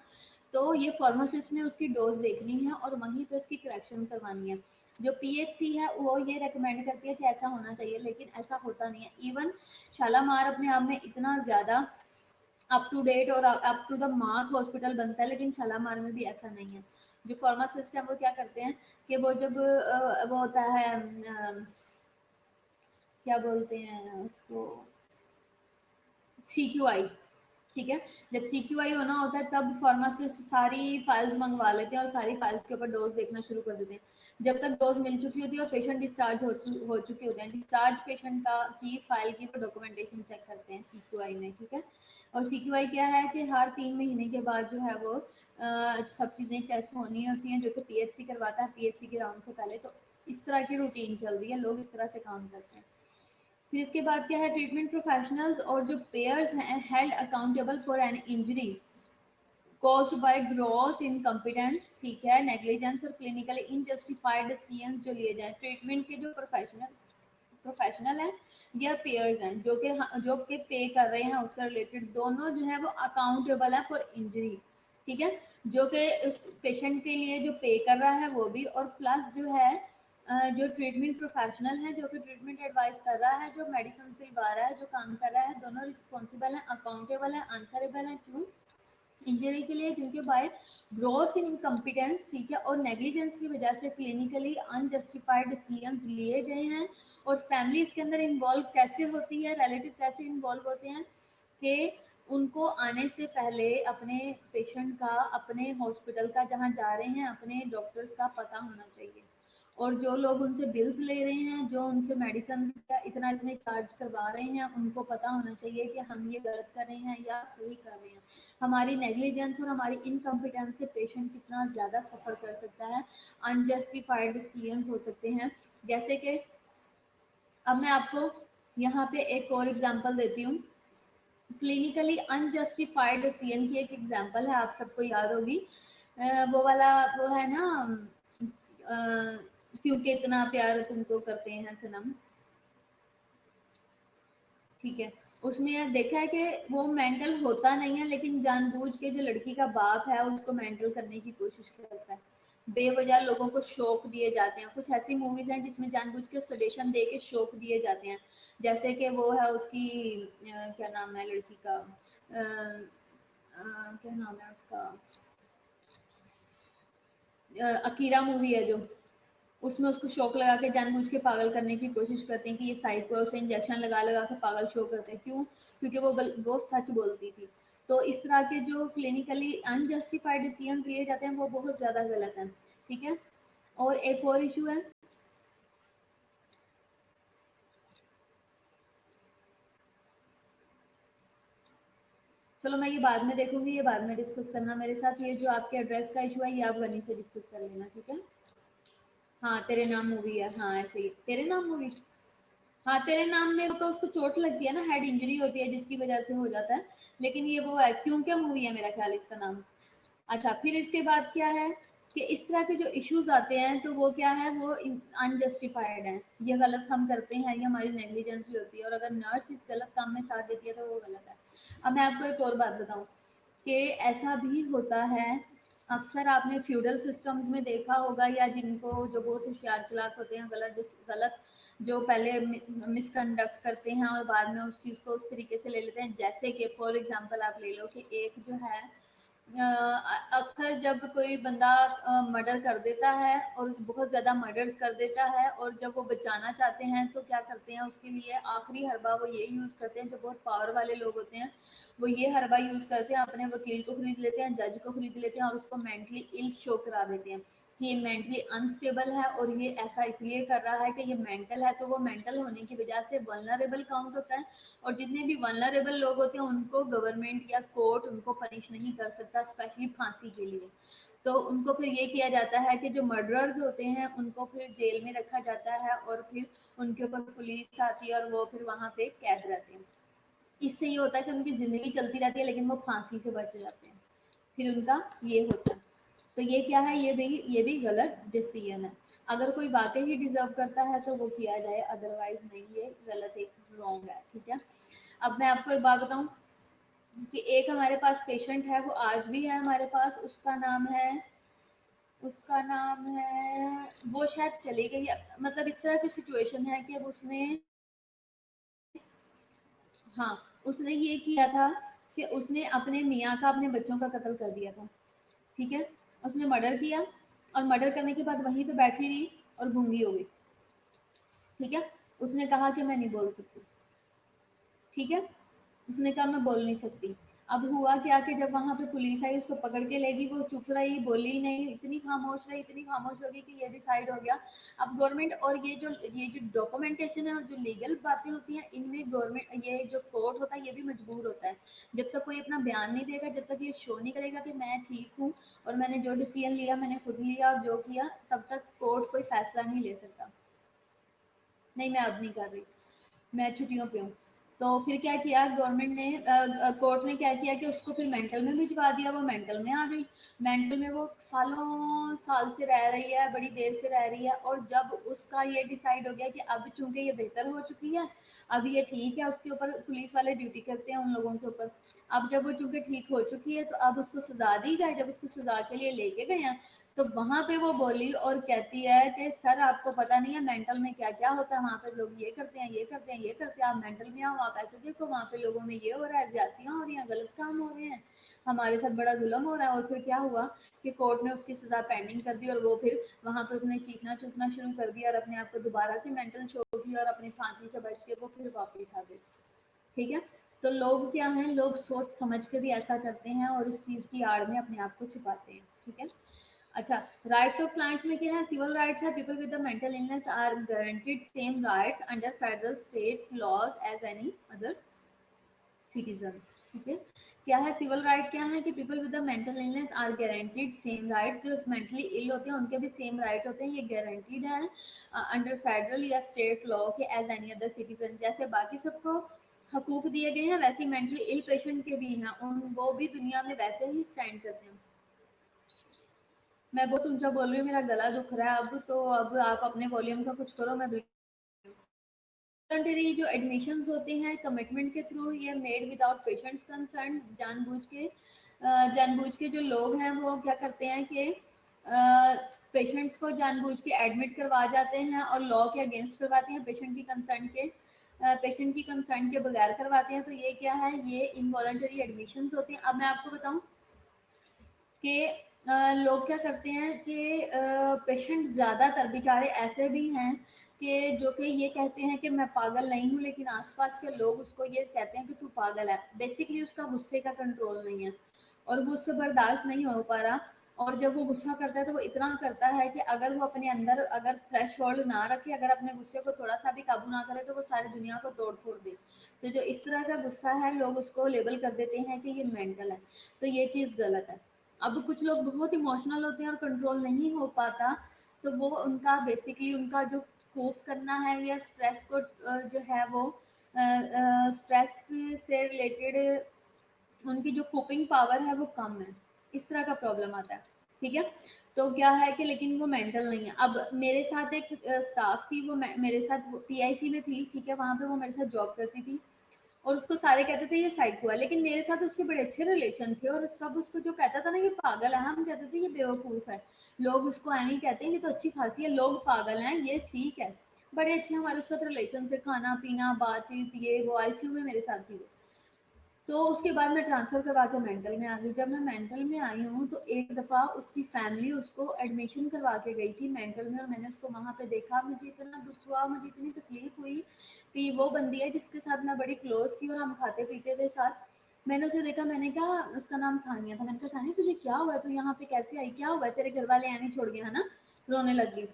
तो ये फार्मासिस्ट ने उसकी डोज देखनी है और वहीं पे उसकी करेक्शन करवानी है। जो पीएचसी है वो ये रेकमेंड करती है कि ऐसा होना चाहिए, लेकिन ऐसा होता नहीं है। इवन शालामार अपने आप में इतना ज़्यादा अप टू डेट और up to the mark hospital बनता है, लेकिन शालामार में भी ऐसा नहीं है। जो फार्मासिस्ट है वो क्या करते हैं कि वो जब वो होता है क्या बोलते हैं उसको, CQI, ठीक है। जब CQI होना होता है तब फार्मासिस्ट सारी फाइल्स मंगवा लेते हैं और सारी फाइल्स के ऊपर डोज देखना शुरू कर देते हैं। जब तक डोज मिल चुकी होती है और पेशेंट डिस्चार्ज हो चुके होते हैं, डिस्चार्ज पेशेंट का की फाइल की डॉक्यूमेंटेशन चेक करते हैं CQI में, ठीक है। और CQI क्या है कि हर 3 महीने के बाद जो है वो सब चीज़ें चेक होनी होती हैं, जो कि PHC करवाता है PHC के राउंड से पहले। तो इस तरह की रूटीन चल रही है, लोग इस तरह से काम करते हैं। फिर इसके बाद क्या है, ट्रीटमेंट प्रोफेशनल्स और जो पेयर्स हैं held accountable for an injury caused by gross incompetence, ठीक है, नेग्लिजेंस और क्लिनिकली इनजस्टिफाइड डिसीजंस जो लिए जाए। ट्रीटमेंट के जो प्रोफेशनल हैं या पेयर्स हैं जो कि पे कर रहे हैं उससे रिलेटेड, दोनों जो है वो अकाउंटेबल है फॉर इंजरी, ठीक है। जो कि उस पेशेंट के लिए जो पे कर रहा है वो भी, और प्लस जो है जो ट्रीटमेंट प्रोफेशनल है, जो कि ट्रीटमेंट एडवाइस कर रहा है, जो मेडिसिन दिलवा रहा है, जो काम कर रहा है, दोनों रिस्पॉन्सिबल हैं, अकाउंटेबल हैं, आंसरेबल हैं। क्यों? इंजरी के लिए, क्योंकि बाय ग्रॉस इनकम्पिटेंस, ठीक है, और नेग्लिजेंस की वजह से क्लिनिकली अनजस्टिफाइड डिसीजंस लिए गए हैं। और फैमिली इसके अंदर इन्वॉल्व कैसे होती है, रिलेटिव कैसे इन्वॉल्व होते हैं कि उनको आने से पहले अपने पेशेंट का, अपने हॉस्पिटल का जहाँ जा रहे हैं, अपने डॉक्टर्स का पता होना चाहिए। और जो लोग उनसे बिल्स ले रहे हैं, जो उनसे मेडिसिन का इतना इतने चार्ज करवा रहे हैं, उनको पता होना चाहिए कि हम ये गलत कर रहे हैं या सही कर रहे हैं। हमारी नेग्लिजेंस और हमारी इनकम्पिटेंस से पेशेंट कितना ज़्यादा सफ़र कर सकता है, अनजस्टिफाइड डिसीजंस हो सकते हैं। जैसे कि अब मैं आपको यहाँ पे एक और एग्जांपल देती हूँ। क्लिनिकली अनजस्टिफाइड डिसीजन की एक एग्जांपल है, आप सबको याद होगी, वो वाला, वो है ना, क्योंकि इतना प्यार तुमको करते हैं सनम, ठीक है। उसमें देखा है कि वो मेंटल होता नहीं है, लेकिन जानबूझ के जो लड़की का बाप है उसको मेंटल करने की कोशिश करता है। बेवजह लोगों को शौक दिए जाते हैं। कुछ ऐसी मूवीज हैं जिसमें जानबूझ के सजेशन दे के शौक दिए जाते हैं। जैसे कि वो है उसकी क्या नाम है लड़की का, क्या नाम है उसका, अकीरा मूवी है जो, उसमें उसको शौक लगा के जानबूझ के पागल करने की कोशिश करते हैं कि ये साइको, उसे इंजेक्शन लगा लगा के पागल शो करते हैं। क्यों? क्योंकि वो सच बोलती थी। तो इस तरह के जो क्लिनिकली अनजस्टिफाइड डिसीजन लिए जाते हैं वो बहुत ज़्यादा गलत है, ठीक है। और एक और इशू है, चलो मैं ये बाद में देखूंगी, ये बाद में डिस्कस करना मेरे साथ। ये जो आपके एड्रेस का इशू है ये आप गनी से डिस्कस कर लेना, ठीक है। हाँ, तेरे नाम मूवी है, हाँ ऐसे ही तेरे नाम मूवी। हाँ, तेरे नाम में वो तो उसको चोट लगती है ना, हेड इंजरी होती है जिसकी वजह से हो जाता है। लेकिन ये वो है, क्यों क्या मूवी है मेरा ख्याल इसका नाम। अच्छा, फिर इसके बाद क्या है कि इस तरह के जो इश्यूज आते हैं तो वो क्या है, वो अनजस्टिफाइड है। ये गलत हम करते हैं, ये हमारी नेग्लिजेंस भी होती है, और अगर नर्स इस गलत काम में साथ देती है तो वो गलत है। अब मैं आपको एक और बात बताऊं कि ऐसा भी होता है, अक्सर आपने फ्यूडल सिस्टम्स में देखा होगा, या जिनको जो बहुत होशियार चालाक होते हैं, गलत गलत जो पहले मिसकंडक्ट करते हैं और बाद में उस चीज़ को उस तरीके से ले लेते हैं। जैसे कि फॉर एग्जांपल आप ले लो कि एक जो है, अक्सर जब कोई बंदा मर्डर कर देता है और बहुत ज़्यादा मर्डर्स कर देता है, और जब वो बचाना चाहते हैं तो क्या करते हैं, उसके लिए आखिरी हरबा वो ये यूज़ करते हैं, जो बहुत पावर वाले लोग होते हैं वो ये हरबा यूज़ करते हैं, अपने वकील को खरीद लेते हैं, जज को खरीद लेते हैं, और उसको मेंटली इल शो करा देते हैं कि ये मेंटली अनस्टेबल है, और ये ऐसा इसलिए कर रहा है कि ये मेंटल है। तो वो मेंटल होने की वजह से वल्नरेबल काउंट होता है, और जितने भी वल्नरेबल लोग होते हैं उनको गवर्नमेंट या कोर्ट उनको पनिश नहीं कर सकता, स्पेशली फांसी के लिए। तो उनको फिर ये किया जाता है कि जो मर्डरर्स होते हैं उनको फिर जेल में रखा जाता है, और फिर उनके ऊपर पुलिस आती है और वो फिर वहाँ पे कैद रहते हैं। इससे ये होता है कि उनकी ज़िंदगी चलती रहती है, लेकिन वो फांसी से बच जाते हैं। फिर उनका ये होता है। तो ये क्या है, ये भी गलत डिसीजन है। अगर कोई वाकई ही डिजर्व करता है तो वो किया जाए, अदरवाइज नहीं, ये गलत, एक रॉन्ग है, ठीक है। अब मैं आपको एक बात बताऊं कि एक हमारे पास पेशेंट है, वो आज भी है हमारे पास, उसका नाम है, वो शायद चली गई है। मतलब इस तरह की सिचुएशन है कि अब उसने, हाँ, उसने ये किया था कि उसने अपने मियाँ का, अपने बच्चों का कत्ल कर दिया था, ठीक है। उसने मर्डर किया, और मर्डर करने के बाद वहीं पे बैठी रही और गूंगी हो गई, ठीक है। उसने कहा कि मैं नहीं बोल सकती, ठीक है। उसने कहा मैं बोल नहीं सकती। अब हुआ क्या कि जब वहां पे पुलिस आई उसको पकड़ के लेगी, वो चुप रही, बोली नहीं, इतनी खामोश रही, इतनी खामोश होगी कि ये डिसाइड हो गया। अब गवर्नमेंट, और ये जो डॉक्यूमेंटेशन है और जो लीगल बातें होती हैं, इनमें गवर्नमेंट, ये जो कोर्ट होता है ये भी मजबूर होता है। जब तक कोई अपना बयान नहीं देगा, जब तक ये शो नहीं करेगा कि मैं ठीक हूँ और मैंने जो डिसीजन लिया मैंने खुद लिया और जो किया, तब तक कोर्ट कोई फैसला नहीं ले सकता। नहीं, मैं अब नहीं कर रही, मैं छुट्टियों पे हूँ। तो फिर क्या किया गवर्नमेंट ने, कोर्ट ने क्या किया कि उसको फिर मेंटल में भिजवा दिया। वो मेंटल में आ गई। मेंटल में वो सालों साल से रह रही है, बड़ी देर से रह रही है, और जब उसका ये डिसाइड हो गया कि अब चूंकि ये बेहतर हो चुकी है, अब ये ठीक है, उसके ऊपर पुलिस वाले ड्यूटी करते हैं उन लोगों के ऊपर। अब जब वो चूंकि ठीक हो चुकी है तो अब उसको सजा दी जाए। जब उसको सजा के लिए लेके गए हैं तो वहां पे वो बोली और कहती है कि सर आपको पता नहीं है मेंटल में क्या क्या होता है, वहां पे लोग ये करते हैं, ये करते हैं, ये करते हैं, आप मेंटल में आओ, आप ऐसे देखो वहां पे लोगों में ये हो रहा है, ज्यादतियां हो रही हैं, गलत काम हो रहे हैं, हमारे साथ बड़ा जुल्म हो रहा है। और फिर क्या हुआ कि कोर्ट ने उसकी सजा पेंडिंग कर दी और वो फिर वहां पे उसने चीखना चूखना शुरू कर दिया और अपने आप को दोबारा से मेंटल छोड़ दिया और अपनी फांसी से बच के वो फिर वापस आ गई। ठीक है, तो लोग क्या हैं, लोग सोच समझ के भी ऐसा करते हैं और इस चीज की आड़ में अपने आप को छुपाते हैं। ठीक है, अच्छा, राइट्स ऑफ क्लाइंट्स में क्या है, सिविल राइट्स है, people with the mental illness are guaranteed same rights under federal state laws as any other citizen. ठीक है, क्या है सिविल राइट, क्या है कि people with the mental illness are guaranteed same right, जो मेंटली इल होते हैं उनके भी सेम राइट होते हैं, ये गारंटीड है अंडर फेडरल या स्टेट लॉ के एज एनी अदर सिटीजन। जैसे बाकी सबको हकूक दिए गए हैं वैसे मेंटली इल पेशेंट के भी हैं, उन वो भी दुनिया में वैसे ही स्टैंड करते हैं। मैं बहुत ऊंचा बोल रही हूँ, मेरा गला दुख रहा है अब, तो अब आप अपने वॉल्यूम का कुछ करो। मैं वॉलंटरी जो एडमिशंस होते हैं कमिटमेंट के थ्रू, ये मेड विदाउट पेशेंट्स कंसर्न, जानबूझ के जो लोग हैं वो क्या करते हैं कि पेशेंट्स को जानबूझ के एडमिट करवा जाते हैं और लॉ के अगेंस्ट करवाते हैं, पेशेंट की कंसर्न के बगैर करवाते हैं। तो ये क्या है, ये इनवॉलंटरी एडमिशंस होते हैं। अब मैं आपको बताऊं कि लोग क्या करते हैं कि पेशेंट ज़्यादातर बेचारे ऐसे भी हैं कि जो कि ये कहते हैं कि मैं पागल नहीं हूँ, लेकिन आसपास के लोग उसको ये कहते हैं कि तू पागल है। बेसिकली उसका गुस्से का कंट्रोल नहीं है और वो उससे बर्दाश्त नहीं हो पा रहा। और जब वो गुस्सा करता है तो वो इतना करता है कि अगर वो अपने अंदर अगर थ्रेश होल्ड ना रखे, अगर अपने गुस्से को थोड़ा सा भी काबू ना करे तो वो सारी दुनिया को तोड़ फोड़ दे। तो जो इस तरह का गुस्सा है लोग उसको लेबल कर देते हैं कि ये मेंटल है, तो ये चीज़ गलत है। अब कुछ लोग बहुत इमोशनल होते हैं और कंट्रोल नहीं हो पाता, तो वो उनका बेसिकली उनका जो कोप करना है या स्ट्रेस को जो है वो स्ट्रेस से रिलेटेड उनकी जो कोपिंग पावर है वो कम है, इस तरह का प्रॉब्लम आता है। ठीक है, तो क्या है कि लेकिन वो मेंटल नहीं है। अब मेरे साथ एक स्टाफ थी, वो मेरे साथ पीआईसी में थी। ठीक है, वहां पे वो मेरे साथ जॉब करती थी और उसको सारे कहते थे ये साइको है, लेकिन मेरे साथ उसके बड़े अच्छे रिलेशन थे और सब उसको जो कहता था ना ये पागल है, हम कहते थे ये बेवकूफ है। लोग उसको ऐ नहीं कहते ये तो अच्छी खासी है, लोग पागल हैं ये ठीक है। बड़े अच्छे हमारे उसका रिलेशन थे, खाना पीना बातचीत, ये वो आईसीयू में मेरे साथ थी वो। तो उसके बाद मैं ट्रांसफ़र करवा के मेंटल में आ गई। जब मैं मेंटल में आई हूँ तो एक दफ़ा उसकी फैमिली उसको एडमिशन करवा के गई थी मेंटल में और मैंने उसको वहाँ पे देखा। मुझे इतना दुख हुआ, मुझे इतनी तकलीफ हुई कि वो बंदी है जिसके साथ मैं बड़ी क्लोज थी और हम खाते पीते थे साथ। मैंने उसे देखा, मैंने कहा, उसका नाम सानिया था, मैंने कहा सानिया तुझे क्या हुआ है, तू यहाँ पे कैसे आई, क्या हुआ है, तेरे घर वाले आने छोड़ गए है ना। रोने लग गई।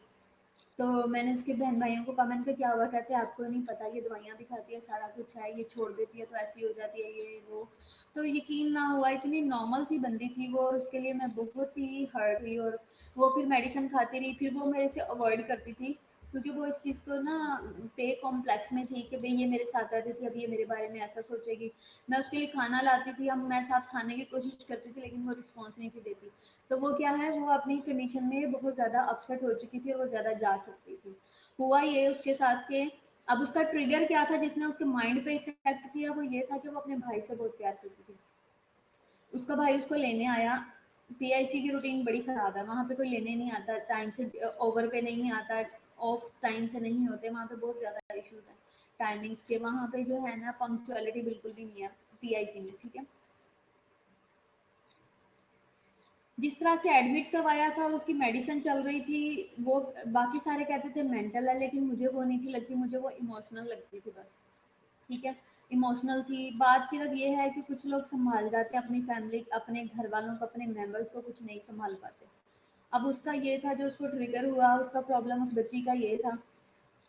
तो मैंने उसके बहन भाइयों को कहा, मैंने कहा क्या हुआ, कहते आपको नहीं पता ये दवाइयाँ भी खाती है, सारा कुछ है, ये छोड़ देती है तो ऐसी हो जाती है ये वो। तो यकीन ना हुआ, इतनी नॉर्मल सी बंदी थी वो और उसके लिए मैं बहुत ही हर्ट हुई। और वो फिर मेडिसिन खाती रही, फिर वो मेरे से अवॉइड करती थी क्योंकि वो इस चीज़ को ना पे कॉम्प्लेक्स में थी कि भाई ये मेरे साथ रहती थी, अब ये मेरे बारे में ऐसा सोचेगी। मैं उसके लिए खाना लाती थी, अब मैं साथ खाने की कोशिश करती थी लेकिन वो रिस्पॉन्स नहीं थी देती। तो वो क्या है, वो अपनी कंडीशन में बहुत ज़्यादा अपसेट हो चुकी थी और वो ज़्यादा जा सकती थी। हुआ ये उसके साथ के, अब उसका ट्रिगर क्या था जिसने उसके माइंड पे इफेक्ट किया, वो ये था कि वो अपने भाई से बहुत प्यार करती थी। उसका भाई उसको लेने आया। पीआईसी की रूटीन बड़ी ख़राब है, वहाँ पे कोई लेने नहीं आता टाइम से, ओवर पे नहीं आता, ऑफ टाइम से नहीं होते, वहाँ पे बहुत ज़्यादा इश्यूज हैं टाइमिंग्स के। वहाँ पे जो है ना पंक्चुअलिटी बिल्कुल भी नहीं है पीआईसी में। ठीक है, जिस तरह से एडमिट करवाया था, उसकी मेडिसिन चल रही थी, वो बाकी सारे कहते थे मेंटल है लेकिन मुझे वो नहीं थी लगती, मुझे वो इमोशनल लगती थी बस। ठीक है, इमोशनल थी। बात सिर्फ ये है कि कुछ लोग संभाल जाते हैं अपनी फैमिली, अपने घर वालों को, अपने मेंबर्स को, कुछ नहीं संभाल पाते। अब उसका ये था जो उसको ट्रिगर हुआ, उसका प्रॉब्लम उस बच्ची का ये था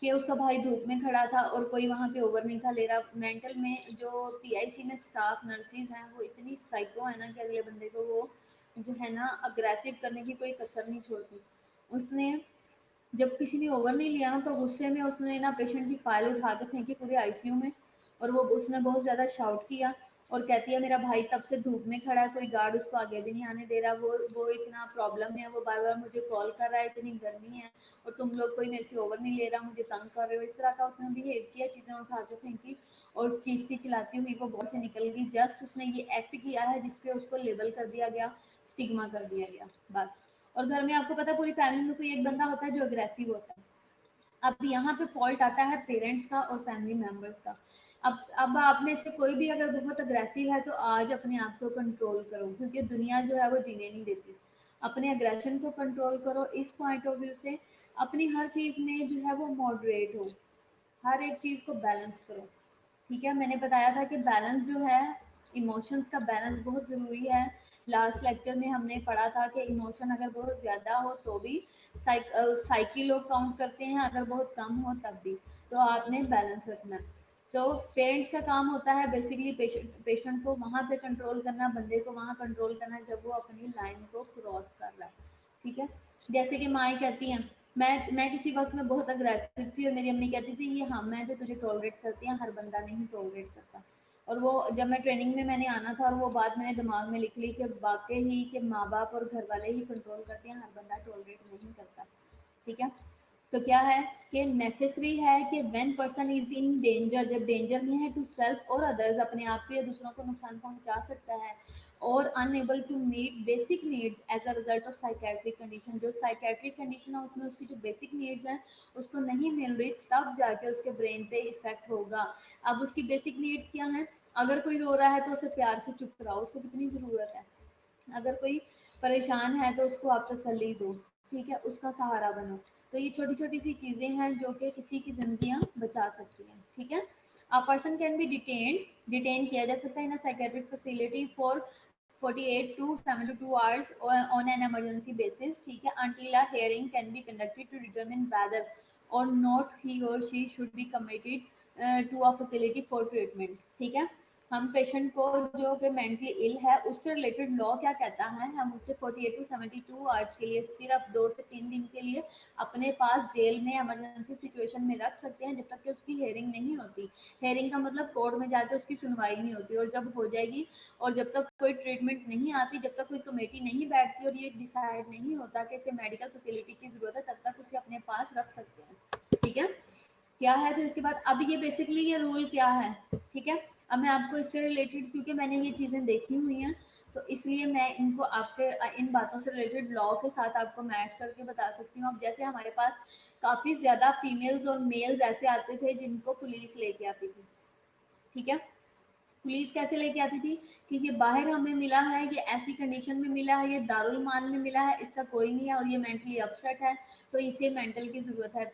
कि उसका भाई धूप में खड़ा था और कोई वहाँ पे ओवर नहीं था ले रहा। मेंटल में जो पीआईसी में स्टाफ नर्सिस हैं वो इतनी साइको है ना कि अगले बंदे को वो जो है ना अग्रेसिव करने की कोई कसर नहीं छोड़ती। उसने जब किसी ने ओवर नहीं लिया ना तो गुस्से में उसने ना पेशेंट की फाइल उठा के फेंकी पूरे आईसीयू में। और वो उसने बहुत ज़्यादा शाउट किया और कहती है मेरा भाई तब से धूप में खड़ा है, कोई गार्ड उसको आगे भी नहीं आने दे रहा, वो इतना प्रॉब्लम है, वो बार बार मुझे कॉल कर रहा है, इतनी गर्मी है और तुम लोग कोई मेरे से ओवर नहीं ले रहा, मुझे तंग कर रहे हो। इस तरह का उसने बिहेव किया, चीज़ें उठा के फेंकी और चीखती चिल्लाती हुई वो बहुत से निकल गई। जस्ट उसने ये एक्ट किया है जिसपे उसको लेबल कर दिया गया, स्टिग्मा कर दिया गया बस। और घर में आपको पता है पूरी फैमिली में कोई एक बंदा होता है जो अग्रेसिव होता है। अब यहाँ पे फॉल्ट आता है पेरेंट्स का और फैमिली मेंबर्स का। अब आप में से कोई भी अगर बहुत अग्रेसिव है तो आज अपने आप को कंट्रोल करो, क्योंकि दुनिया जो है वो जीने नहीं देती। अपने अग्रेशन को कंट्रोल करो इस पॉइंट ऑफ व्यू से, अपनी हर चीज़ में जो है वो मॉडरेट हो, हर एक चीज़ को बैलेंस करो। ठीक है, मैंने बताया था कि बैलेंस जो है, इमोशंस का बैलेंस बहुत ज़रूरी है। लास्ट लेक्चर में हमने पढ़ा था कि इमोशन अगर बहुत ज़्यादा हो तो भी साइकिल लोग काउंट करते हैं, अगर बहुत कम हो तब भी। तो आपने बैलेंस रखना है। तो पेरेंट्स का काम होता है बेसिकली पेशेंट को वहाँ पे कंट्रोल करना, बंदे को वहाँ कंट्रोल करना जब वो अपनी लाइन को क्रॉस कर रहा है। ठीक है, जैसे कि माएँ कहती हैं, मैं किसी वक्त में बहुत अग्रेसिव थी और मेरी अम्मी कहती थी ये हम हैं जो तुझे टॉलरेट करती हैं, हर बंदा नहीं टॉलरेट करता। और वो जब मैं ट्रेनिंग में मैंने आना था और वो बात मैंने दिमाग में लिख ली कि वाकई ही कि माँ बाप और घर वाले ही कंट्रोल करते हैं, हर बंदा टॉलरेट नहीं करता। ठीक है, तो क्या है कि नेसेसरी है कि when person is in danger, जब डेंजर में है, टू सेल्फ और अदर्स, अपने आप को या दूसरों को नुकसान पहुंचा सकता है, और unable to meet basic needs as a result of psychiatric condition, जो साइकेट्रिक कंडीशन है उसमें उसकी जो बेसिक नीड्स हैं उसको नहीं मिल रही, तब जाके उसके ब्रेन पे इफेक्ट होगा। अब उसकी बेसिक नीड्स क्या हैं? अगर कोई रो रहा है तो उसे प्यार से चुप कराओ, उसको कितनी ज़रूरत है। अगर कोई परेशान है तो उसको आप तसल्ली दो, ठीक है, उसका सहारा बनो। तो ये छोटी छोटी सी चीज़ें हैं जो कि किसी की जिंदगियां बचा सकती हैं। ठीक है, a person can be detain किया जा सकता है इन अ psychiatric facility for 48 to 72 hours on an emergency basis, ठीक है, until a hearing can be conducted to determine whether or not he or she should be committed to a facility for treatment। ठीक है, हम patient को जो कि mentally ill है उससे रिलेटेड लॉ क्या कहता है, हम उससे 48 टू 72 आवर्स के लिए सिर्फ 2 से 3 दिन के लिए अपने पास जेल में इमरजेंसी सिचुएशन में रख सकते हैं जब तक कि उसकी हेयरिंग नहीं होती। हेयरिंग का मतलब कोर्ट में जाके उसकी सुनवाई नहीं होती, और जब हो जाएगी और जब तक कोई ट्रीटमेंट नहीं आती, जब तक कोई कमेटी नहीं बैठती और ये डिसाइड नहीं होता कि इसे मेडिकल फैसिलिटी की जरूरत है, तब तक उसे अपने पास रख सकते हैं। ठीक है, क्या है फिर इसके बाद, अब ये बेसिकली ये रूल क्या है। ठीक है, अब मैं आपको इससे रिलेटेड, क्योंकि मैंने ये चीज़ें देखी हुई हैं तो इसलिए मैं इनको आपके इन बातों से रिलेटेड लॉ के साथ आपको मैच करके बता सकती हूँ। अब जैसे हमारे पास काफ़ी ज़्यादा फीमेल्स और मेल्स ऐसे आते थे जिनको पुलिस लेके आती थी। ठीक है, पुलिस कैसे लेके आती थी कि ये बाहर हमें मिला है, ये ऐसी कंडीशन में मिला है, ये दारुल मान में मिला है, इसका कोई नहीं है और ये मेंटली अपसेट है, तो इसे मेंटल की ज़रूरत है।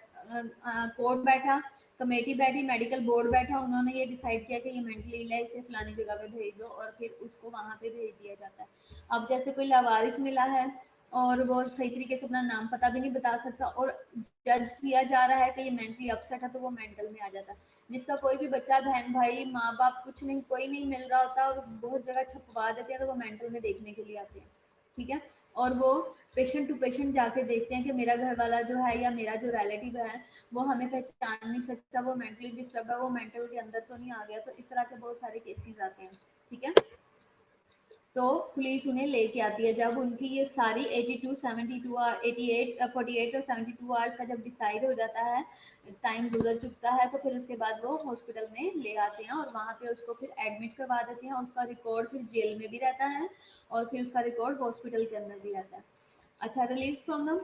कोर्ट बैठा, कमेटी बैठी, मेडिकल बोर्ड बैठा, उन्होंने ये डिसाइड किया कि ये मेंटली इल है, इसे फलानी जगह पे भेज दो, और फिर उसको वहाँ पे भेज दिया जाता है। अब जैसे कोई लावारिस मिला है और वो सही तरीके से अपना नाम पता भी नहीं बता सकता और जज किया जा रहा है कि ये मेंटली अपसेट है, तो वो मेंटल में आ जाता है। जिसका कोई भी बच्चा, बहन भाई, माँ बाप, कुछ नहीं, कोई नहीं मिल रहा होता और बहुत जगह छपवा देते हैं, तो वो मेंटल में देखने के लिए आते हैं। ठीक है, और वो पेशेंट टू पेशेंट जाके देखते हैं कि मेरा घर वाला जो है या मेरा जो रिलेटिव है वो हमें पहचान नहीं सकता, वो मेंटली डिस्टर्ब है, वो मेंटल के अंदर तो नहीं आ गया। तो इस तरह के बहुत सारे केसेस आते हैं। ठीक है, तो पुलिस उन्हें लेके आती है जब उनकी ये सारी 82 72 88 48 और 72 आवर्स का जब डिसाइड हो जाता है, टाइम गुजर चुका है, तो फिर उसके बाद वो हॉस्पिटल में ले आते हैं और वहाँ पे उसको फिर एडमिट करवा देते हैं। उसका रिकॉर्ड फिर जेल में भी रहता है और फिर उसका रिकॉर्ड हॉस्पिटल के अंदर भी रहता है। अच्छा, release from the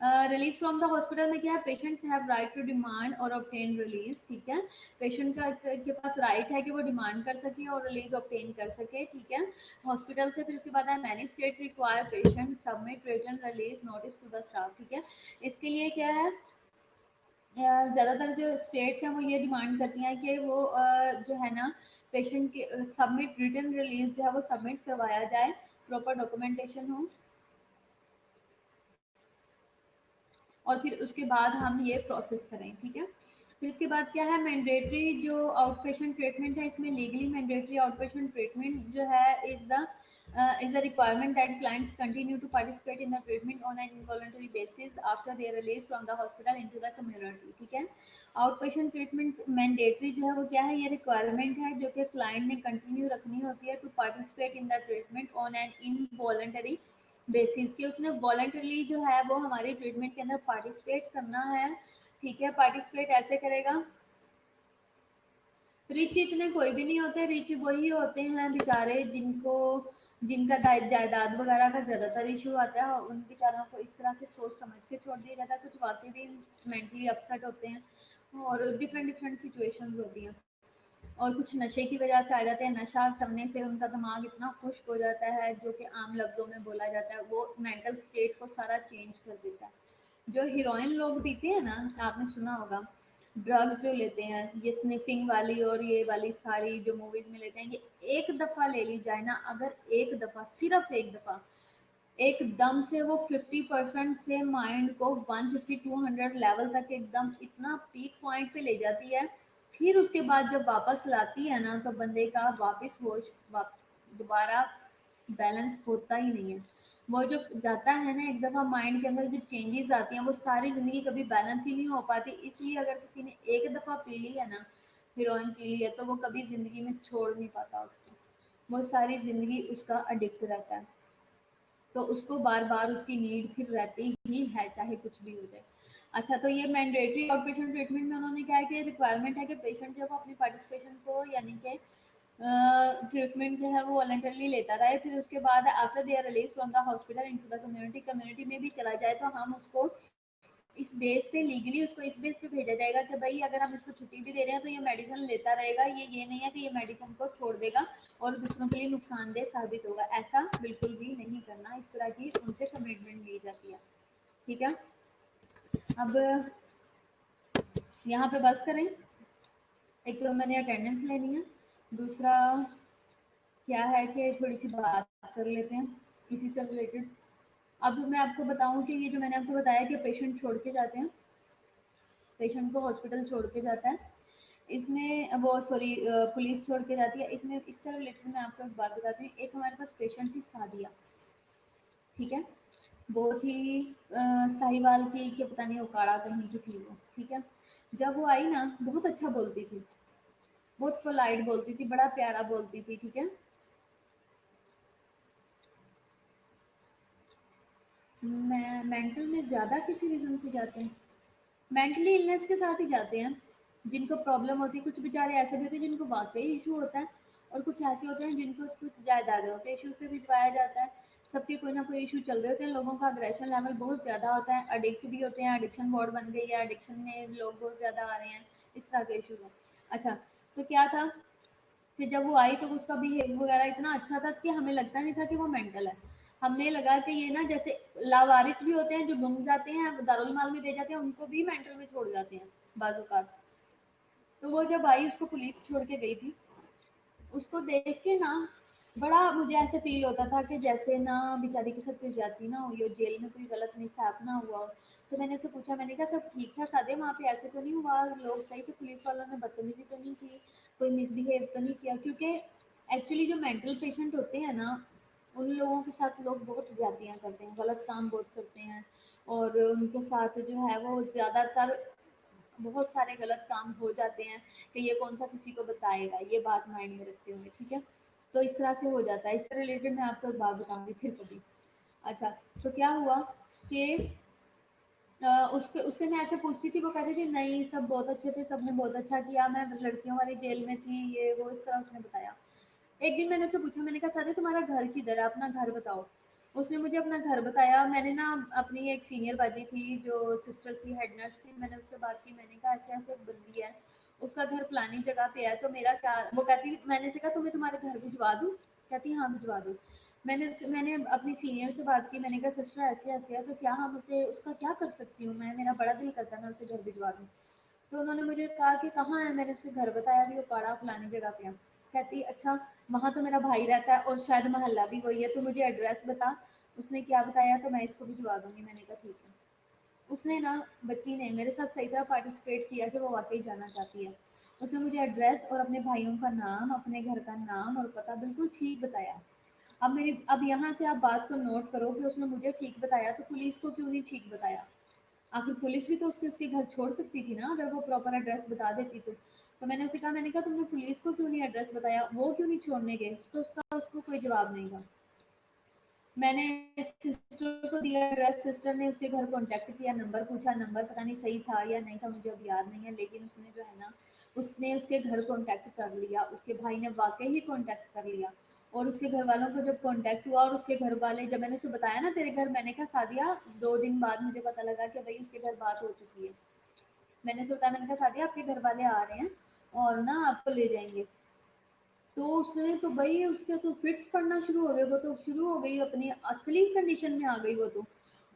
release from the hospital में क्या है, patients have right to demand और ऑब्टेन रिलीज। ठीक है, पेशेंट का के पास राइट है कि वो डिमांड कर सके और रिलीज ऑब्टेन कर सके। ठीक है, हॉस्पिटल से। फिर उसके बाद है many state require patient submit written release notice to the staff. ठीक है, इसके लिए क्या है, ज़्यादातर जो स्टेट्स हैं वो ये डिमांड करती हैं कि वो जो है ना पेशेंट के सबमिट रिटन रिलीज जो है वो सबमिट करवाया जाए, प्रॉपर डॉक्यूमेंटेशन हो, और फिर उसके बाद हम ये प्रोसेस करें। ठीक है, फिर इसके बाद क्या है, मैंडेटरी जो आउट पेशेंट ट्रीटमेंट है, इसमें legally mandatory outpatient treatment जो है is the requirement that clients continue to participate in the treatment on an involuntary basis after their release from the hospital into the community. ठीक है, out patient treatment mandatory जो है वो क्या है, ये रिक्वायरमेंट है जो कि क्लाइंट ने कंटिन्यू रखनी होती है to participate in the treatment on an involuntary basis, कि उसने वॉलंटरली जो है वो हमारे ट्रीटमेंट के अंदर पार्टिसिपेट करना है। ठीक है, पार्टिसिपेट ऐसे करेगा, रिच इतने कोई भी नहीं होते, रिच वही होते हैं बेचारे जिनको जिनका जायदाद वगैरह का ज़्यादातर इशू आता है, उन बेचारों को इस तरह से सोच समझ के छोड़ दिया जाता है। कुछ वाकई भी मेंटली अपसेट होते हैं और डिफरेंट डिफरेंट सिचुएशंस होती हैं, और कुछ नशे की वजह से आ जाते हैं। नशा करने से उनका दिमाग इतना खुश्क हो जाता है, जो कि आम लफ्ज़ों में बोला जाता है, वो मेंटल स्टेट को सारा चेंज कर देता है। जो हीरोइन लोग पीते हैं ना, आपने सुना होगा, ड्रग्स जो लेते हैं, ये स्निफिंग वाली और ये वाली सारी जो मूवीज में लेते हैं, ये एक दफ़ा ले ली जाए ना, अगर एक दफ़ा, सिर्फ एक दफ़ा, एकदम से वो 50% से माइंड को 150-200 लेवल तक एकदम इतना पीक पॉइंट पे ले जाती है। फिर उसके बाद जब वापस लाती है ना, तो बंदे का वापस होश दोबारा बैलेंस होता ही नहीं है। वो जो जाता है ना एक दफ़ा, माइंड के अंदर जो चेंजेस आती हैं, वो सारी ज़िंदगी कभी बैलेंस ही नहीं हो पाती। इसलिए अगर किसी ने एक दफ़ा पी ली है ना, हीरोइन पी ली है, तो वो कभी ज़िंदगी में छोड़ नहीं पाता उसको। वो सारी ज़िंदगी उसका अडिक्ट रहता है, तो उसको बार बार उसकी नीड फिर रहती ही है, चाहे कुछ भी हो जाए। अच्छा, तो ये मैंडेटरी आउट पेशेंट ट्रीटमेंट में उन्होंने क्या है कि रिक्वायरमेंट है कि पेशेंट जो है वो अपनी पार्टिसिपेशन को, यानी कि ट्रीटमेंट जो है वो वॉलंटरली लेता रहे। फिर उसके बाद after their release from the hospital into the community, community में भी चला जाए, तो हम उसको इस बेस पे लीगली उसको इस बेस पे भेजा जाएगा कि भाई अगर हम इसको छुट्टी भी दे रहे हैं तो ये मेडिसिन लेता रहेगा, ये नहीं है कि ये मेडिसिन को छोड़ देगा और दूसरों के लिए नुकसानदेह साबित होगा। ऐसा बिल्कुल भी नहीं करना, इस तरह की उनसे कमिटमेंट ली जाती है। ठीक है, अब यहाँ पे बस करें। एक तो मैंने अटेंडेंस लेनी है, दूसरा क्या है कि थोड़ी सी बात कर लेते हैं इसी से रिलेटेड। अब मैं आपको बताऊं कि ये जो मैंने आपको बताया कि पेशेंट छोड़ के जाते हैं, पेशेंट को हॉस्पिटल छोड़ के जाता है, इसमें वो सॉरी पुलिस छोड़ के जाती है। इसमें इससे रिलेटेड मैं आपको एक बात बताती हूँ। एक हमारे पास पेशेंट थी सादिया, ठीक है, बहुत ही साहिवाल की कि पता नहीं उकाड़ा कहीं की थी वो, ठीक है। जब वो आई ना, बहुत अच्छा बोलती थी, बहुत पोलाइट बोलती थी, बड़ा प्यारा बोलती थी, ठीक है। मैं मेंटल में ज़्यादा किसी रीज़न से जाते हैं, मेंटली इलनेस के साथ ही जाते हैं। जिनको प्रॉब्लम होती है, कुछ बेचारे ऐसे भी होते हैं जिनको वाकई इशू होता है, और कुछ ऐसे होते हैं जिनको कुछ ज़्यादा होते हैं, इशू से भिजवाया जाता है। सबके कोई ना कोई इशू चल रहे होते हैं, लोगों का अग्रेशन लेवल बहुत ज़्यादा होता है, एडिक्ट भी होते हैं, एडिक्शन वार्ड बन गई है, एडिक्शन में लोग बहुत ज़्यादा आ रहे हैं, इस तरह के इशू है। अच्छा, तो क्या था कि जब वो आई तो उसका बिहेव वगैरह इतना अच्छा था कि हमें लगता नहीं था कि वो मेंटल है। हमें लगा कि ये ना जैसे लावारिस भी होते हैं जो गुम जाते हैं, दारुल माल में दे जाते हैं, उनको भी मेंटल में छोड़ जाते हैं बाजूकात। तो वो जब आई, उसको पुलिस छोड़ के गई थी, उसको देख के ना बड़ा मुझे ऐसे फील होता था कि जैसे ना बेचारी के साथ कोई ज्यादती ना हुई हो, जेल में कोई गलत मिसहैप ना हुआ हो। तो मैंने उससे पूछा, मैंने कहा सब ठीक था सादे, वहाँ पे ऐसे तो नहीं हुआ, लोग सही थे, पुलिस वालों ने बदतमीजी तो नहीं की, कोई मिसबिहेव तो नहीं किया? क्योंकि एक्चुअली जो मेंटल पेशेंट होते हैं ना, उन लोगों के साथ लोग बहुत ज्यादतियाँ करते हैं, गलत काम बहुत करते हैं, और उनके साथ जो है वो ज़्यादातर बहुत सारे गलत काम हो जाते हैं कि ये कौन सा किसी को बताएगा, ये बात माइंड में रखते हुए, ठीक है। तो इस तरह से हो जाता है। इससे रिलेटेड मैं आपको एक बात बताऊंगी फिर कभी। अच्छा, तो क्या हुआ कि उसके उससे मैं ऐसे पूछती थी, वो कहती थी नहीं सब बहुत अच्छे थे, सबने बहुत अच्छा किया, मैं लड़कियों वाली जेल में थी, ये वो इस तरह उसने बताया। एक दिन मैंने उससे पूछा, मैंने कहा साथी तुम्हारा घर किधर है, अपना घर बताओ। उसने मुझे अपना घर बताया। मैंने ना अपनी एक सीनियर बाजी थी जो सिस्टर की हेड नर्स थी, मैंने उससे बात की, मैंने कहा ऐसे ऐसे एक बंदी है, उसका घर फलानी जगह पे है, तो मेरा क्या, वो कहती, मैंने से कहा तुम्हें तुम्हारे घर भिजवा दूँ? कहती हाँ भिजवा दो। मैंने अपनी सीनियर से बात की, मैंने कहा सिस्टर ऐसे ऐसे है, तो क्या हम उसे उसका क्या कर सकती हूँ, मैं मेरा बड़ा दिल करता है मैं उसे घर भिजवा दूँ। तो उन्होंने मुझे कहा कि कहाँ है, मैंने उसे घर बताया भी, वो पाड़ा फलानी जगह पे है। कहती अच्छा वहाँ तो मेरा भाई रहता है और शायद मोहल्ला भी वही है, तो मुझे एड्रेस बता। उसने क्या बताया, तो मैं इसको भिजवा दूंगी। मैंने कहा ठीक है। उसने ना, बच्ची ने मेरे साथ सही तरह पार्टिसिपेट किया कि वो वाकई जाना चाहती है। उसने मुझे एड्रेस और अपने भाइयों का नाम, अपने घर का नाम और पता बिल्कुल ठीक बताया। अब यहाँ से आप बात को नोट करो कि उसने मुझे ठीक बताया, तो पुलिस को क्यों नहीं ठीक बताया? आखिर पुलिस भी तो उसके घर छोड़ सकती थी ना, अगर वो प्रॉपर एड्रेस बता देती तो मैंने उसे कहा, मैंने कहा तुमने पुलिस को क्यों नहीं एड्रेस बताया, वो क्यों नहीं छोड़ने गए? तो उसको कोई जवाब नहीं था। मैंने सिस्टर को दिया एड्रेस, सिस्टर ने उसके घर कांटेक्ट किया, नंबर पूछा, नंबर पता नहीं सही था या नहीं था, मुझे अब याद नहीं है, लेकिन उसने जो है ना, उसने उसके घर कांटेक्ट कर लिया, उसके भाई ने वाकई ही कांटेक्ट कर लिया। और उसके घर वालों को जब कांटेक्ट हुआ और उसके घर वाले, जब मैंने उसे बताया ना तेरे घर, मैंने कहा सादिया 2 दिन बाद मुझे पता लगा कि भाई उसके घर बात हो चुकी है। मैंने सोचा, मैंने कहा सादिया आपके घर वाले आ रहे हैं और ना आपको ले जाएंगे। तो उसने तो भाई उसके तो फिट्स पड़ना शुरू हो गए, वो तो शुरू हो गई अपनी असली कंडीशन में आ गई। वो तो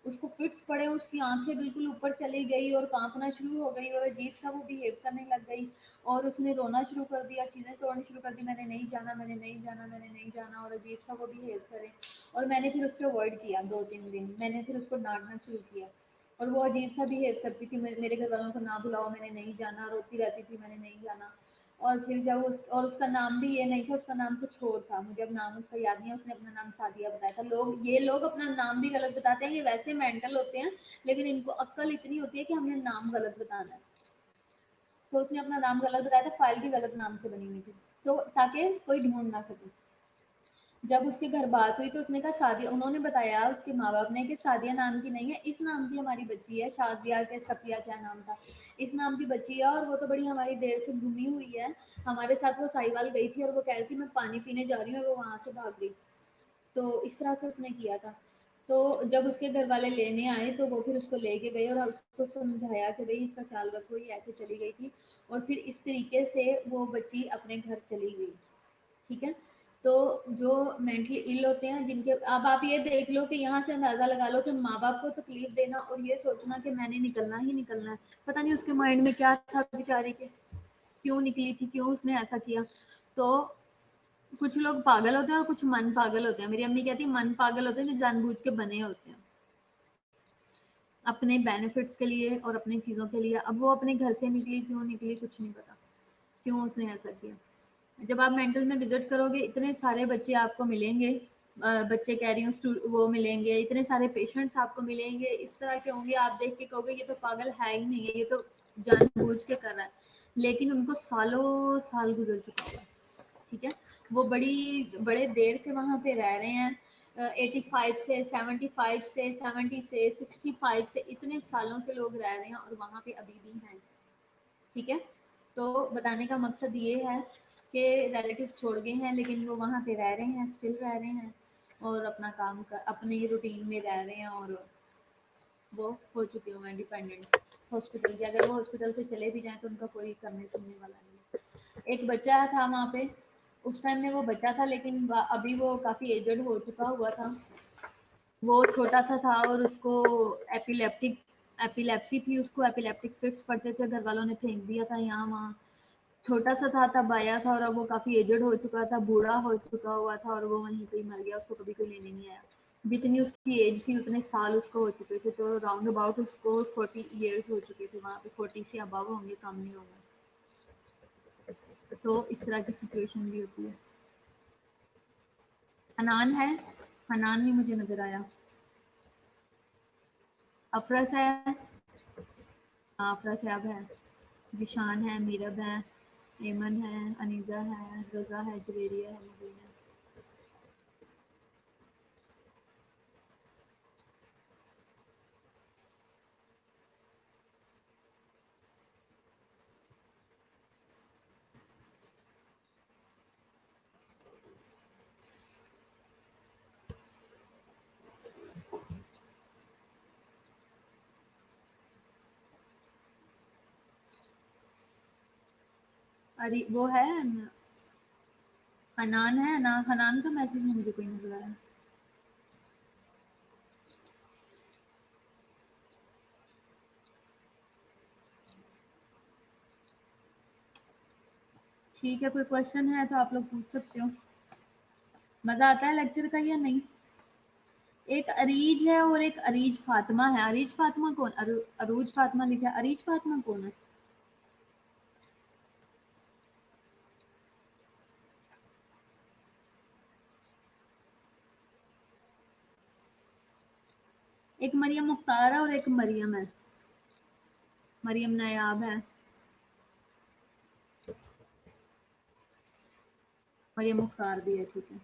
उसको फिट्स पड़े, उसकी आंखें बिल्कुल ऊपर चली गई और कांपना शुरू हो गई और अजीब सा वो बिहेव करने लग गई और उसने रोना शुरू कर दिया, चीज़ें तोड़नी शुरू कर दी, मैंने नहीं जाना, मैंने नहीं जाना, मैंने नहीं जाना, और अजीब सा वो बिहेव करे। और मैंने फिर उससे अवॉइड किया 2-3 दिन, मैंने फिर उसको डांटना शुरू किया और वो अजीब सा बिहेव करती थी, मेरे घर वालों को ना बुलाओ, मैंने नहीं जाना, रोती रहती थी, मैंने नहीं जाना। और फिर जब उसका नाम भी ये नहीं था, उसका नाम कुछ और था, मुझे अब नाम उसका याद नहीं है, उसने अपना नाम सादिया बताया था। ये लोग अपना नाम भी गलत बताते हैं, ये वैसे मेंटल होते हैं, लेकिन इनको अक्ल इतनी होती है कि हमने नाम गलत बताना है। तो उसने अपना नाम गलत बताया था, फाइल भी गलत नाम से बनी हुई थी, तो ताकि कोई ढूंढ ना सके। जब उसके घर बात हुई तो उसने कहा सादिया, उन्होंने बताया उसके माँ बाप ने कि सादिया नाम की नहीं है, इस नाम की हमारी बच्ची है, शाजिया के सफिया क्या नाम था, इस नाम की बच्ची है और वो तो बड़ी हमारी देर से घूमी हुई है, हमारे साथ वो साहिवाल गई थी और वो कह रही थी मैं पानी पीने जा रही हूँ और वो वहां से भाग गई। तो इस तरह से उसने किया था। तो जब उसके घर वाले लेने आए तो वो फिर उसको लेके गए और उसको समझाया कि भाई इसका ख्याल रखो, ये ऐसे चली गई थी और फिर इस तरीके से वो बच्ची अपने घर चली गई। ठीक है। तो जो मेंटली इल होते हैं, जिनके, अब आप ये देख लो कि यहाँ से अंदाजा लगा लो कि माँ बाप को तकलीफ देना और ये सोचना कि मैंने निकलना ही निकलना है, पता नहीं उसके माइंड में क्या था बेचारे के, क्यों निकली थी, क्यों उसने ऐसा किया। तो कुछ लोग पागल होते हैं और कुछ मन पागल होते हैं। मेरी अम्मी कहती है मन पागल होते हैं जो जानबूझ के बने होते हैं अपने बेनिफिट्स के लिए और अपनी चीज़ों के लिए। अब वो अपने घर से निकली, क्यों निकली कुछ नहीं पता, क्यों उसने ऐसा किया। जब आप मेंटल में विजिट करोगे इतने सारे बच्चे आपको मिलेंगे, बच्चे कह रही हूँ, वो मिलेंगे, इतने सारे पेशेंट्स आपको मिलेंगे, इस तरह के होंगे, आप देख के कहोगे ये तो पागल है ही नहीं है, ये तो जानबूझ के कर रहा है, लेकिन उनको सालों साल गुजर चुका हुआ है। ठीक है। वो बड़े देर से वहाँ पे रह रहे हैं, 85 से 75 से 70 से 65 से इतने सालों से लोग रह रहे हैं और वहाँ पे अभी भी हैं। ठीक है। तो बताने का मकसद ये है कि रिलेटिव छोड़ गए हैं लेकिन वो वहाँ पे रह रहे हैं, स्टिल रह रहे हैं और अपना काम कर, अपने रूटीन में रह रहे हैं और वो हो चुके हुए हैं डिपेंडेंट हॉस्पिटल के। अगर वो हॉस्पिटल से चले भी जाएं तो उनका कोई करने सुनने वाला नहीं है। एक बच्चा था वहाँ पे, उस टाइम में वो बच्चा था लेकिन अभी वो काफ़ी एजड हो चुका हुआ था। वो छोटा सा था और उसको एपिलेप्सी थी, उसको एपिलेप्टिक फिक्स पड़ते थे, घर वालों ने फेंक दिया था यहाँ वहाँ। छोटा सा था तब आया था और अब वो काफ़ी एजड हो चुका था, बूढ़ा हो चुका हुआ था और वो वहीं पे ही मर गया, उसको कभी कोई लेने नहीं आया। जितनी उसकी एज थी उतने साल उसको हो चुके थे, तो राउंड अबाउट उसको 40 ईयर्स हो चुके थे वहाँ पे, 40 से अबव होंगे, कम नहीं होंगे। तो इस तरह की सिचुएशन भी होती है। हनान है, हनान भी मुझे नज़र आया। अफरस है, हाँ अफरा सैब है, जिशान है, मीरब है, एमन है, अनीज़ा है, रज़ा है, जवेरिया है, मुबीन है। अरे वो है, हनान है ना, हनान का मैसेज में मुझे कोई नज़र आया। ठीक है, कोई क्वेश्चन है तो आप लोग पूछ सकते हो। मज़ा आता है लेक्चर का या नहीं? एक अरीज है और एक अरीज फातिमा है। अरीज फातिमा कौन? अरूज फातिमा लिखा है, अरीज फातिमा कौन है? एक मरियम मुख्तार है और एक मरियम है, मरियम नायाब है, मरियम मुख्तार भी है। ठीक है।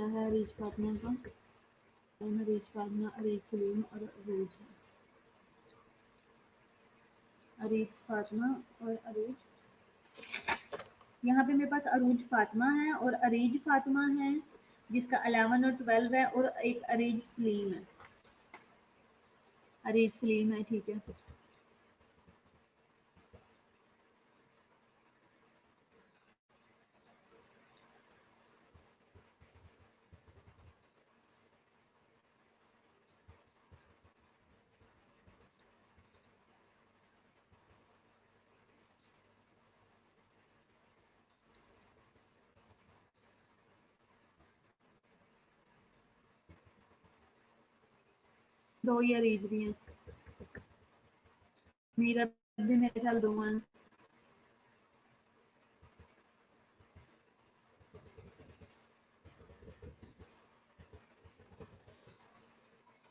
क्या है अरीज फातिमा का? अरीज फातिमा, अरीज सलीम और अरूज। अरीज फातिमा और अरूज, यहाँ पे मेरे पास अरूज फातिमा है और अरीज फातिमा है जिसका 11 और 12 है, और एक अरीज सलीम है। अरीज सलीम है, ठीक है। दो ये अरीज भी हैं, मेरा भी मेरे ख्याल दो हैं।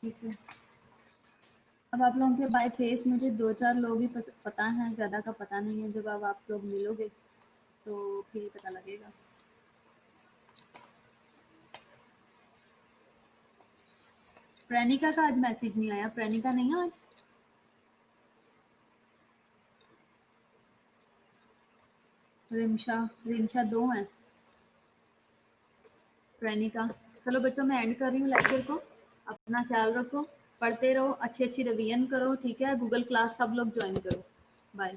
ठीक है, अब आप लोगों के बाय फेस मुझे 2-4 लोग ही पता हैं, ज़्यादा का पता नहीं है। जब अब आप लोग मिलोगे तो फिर पता लगेगा। प्रेनिका का आज मैसेज नहीं आया, प्रेनिका नहीं है आज। रिमशा, रिमशा दो हैं, प्रेनिका। चलो बच्चों, मैं एंड कर रही हूँ लेक्चर को। अपना ख्याल रखो, पढ़ते रहो, अच्छी अच्छी रिवीजन करो, ठीक है। गूगल क्लास सब लोग ज्वाइन करो। बाय।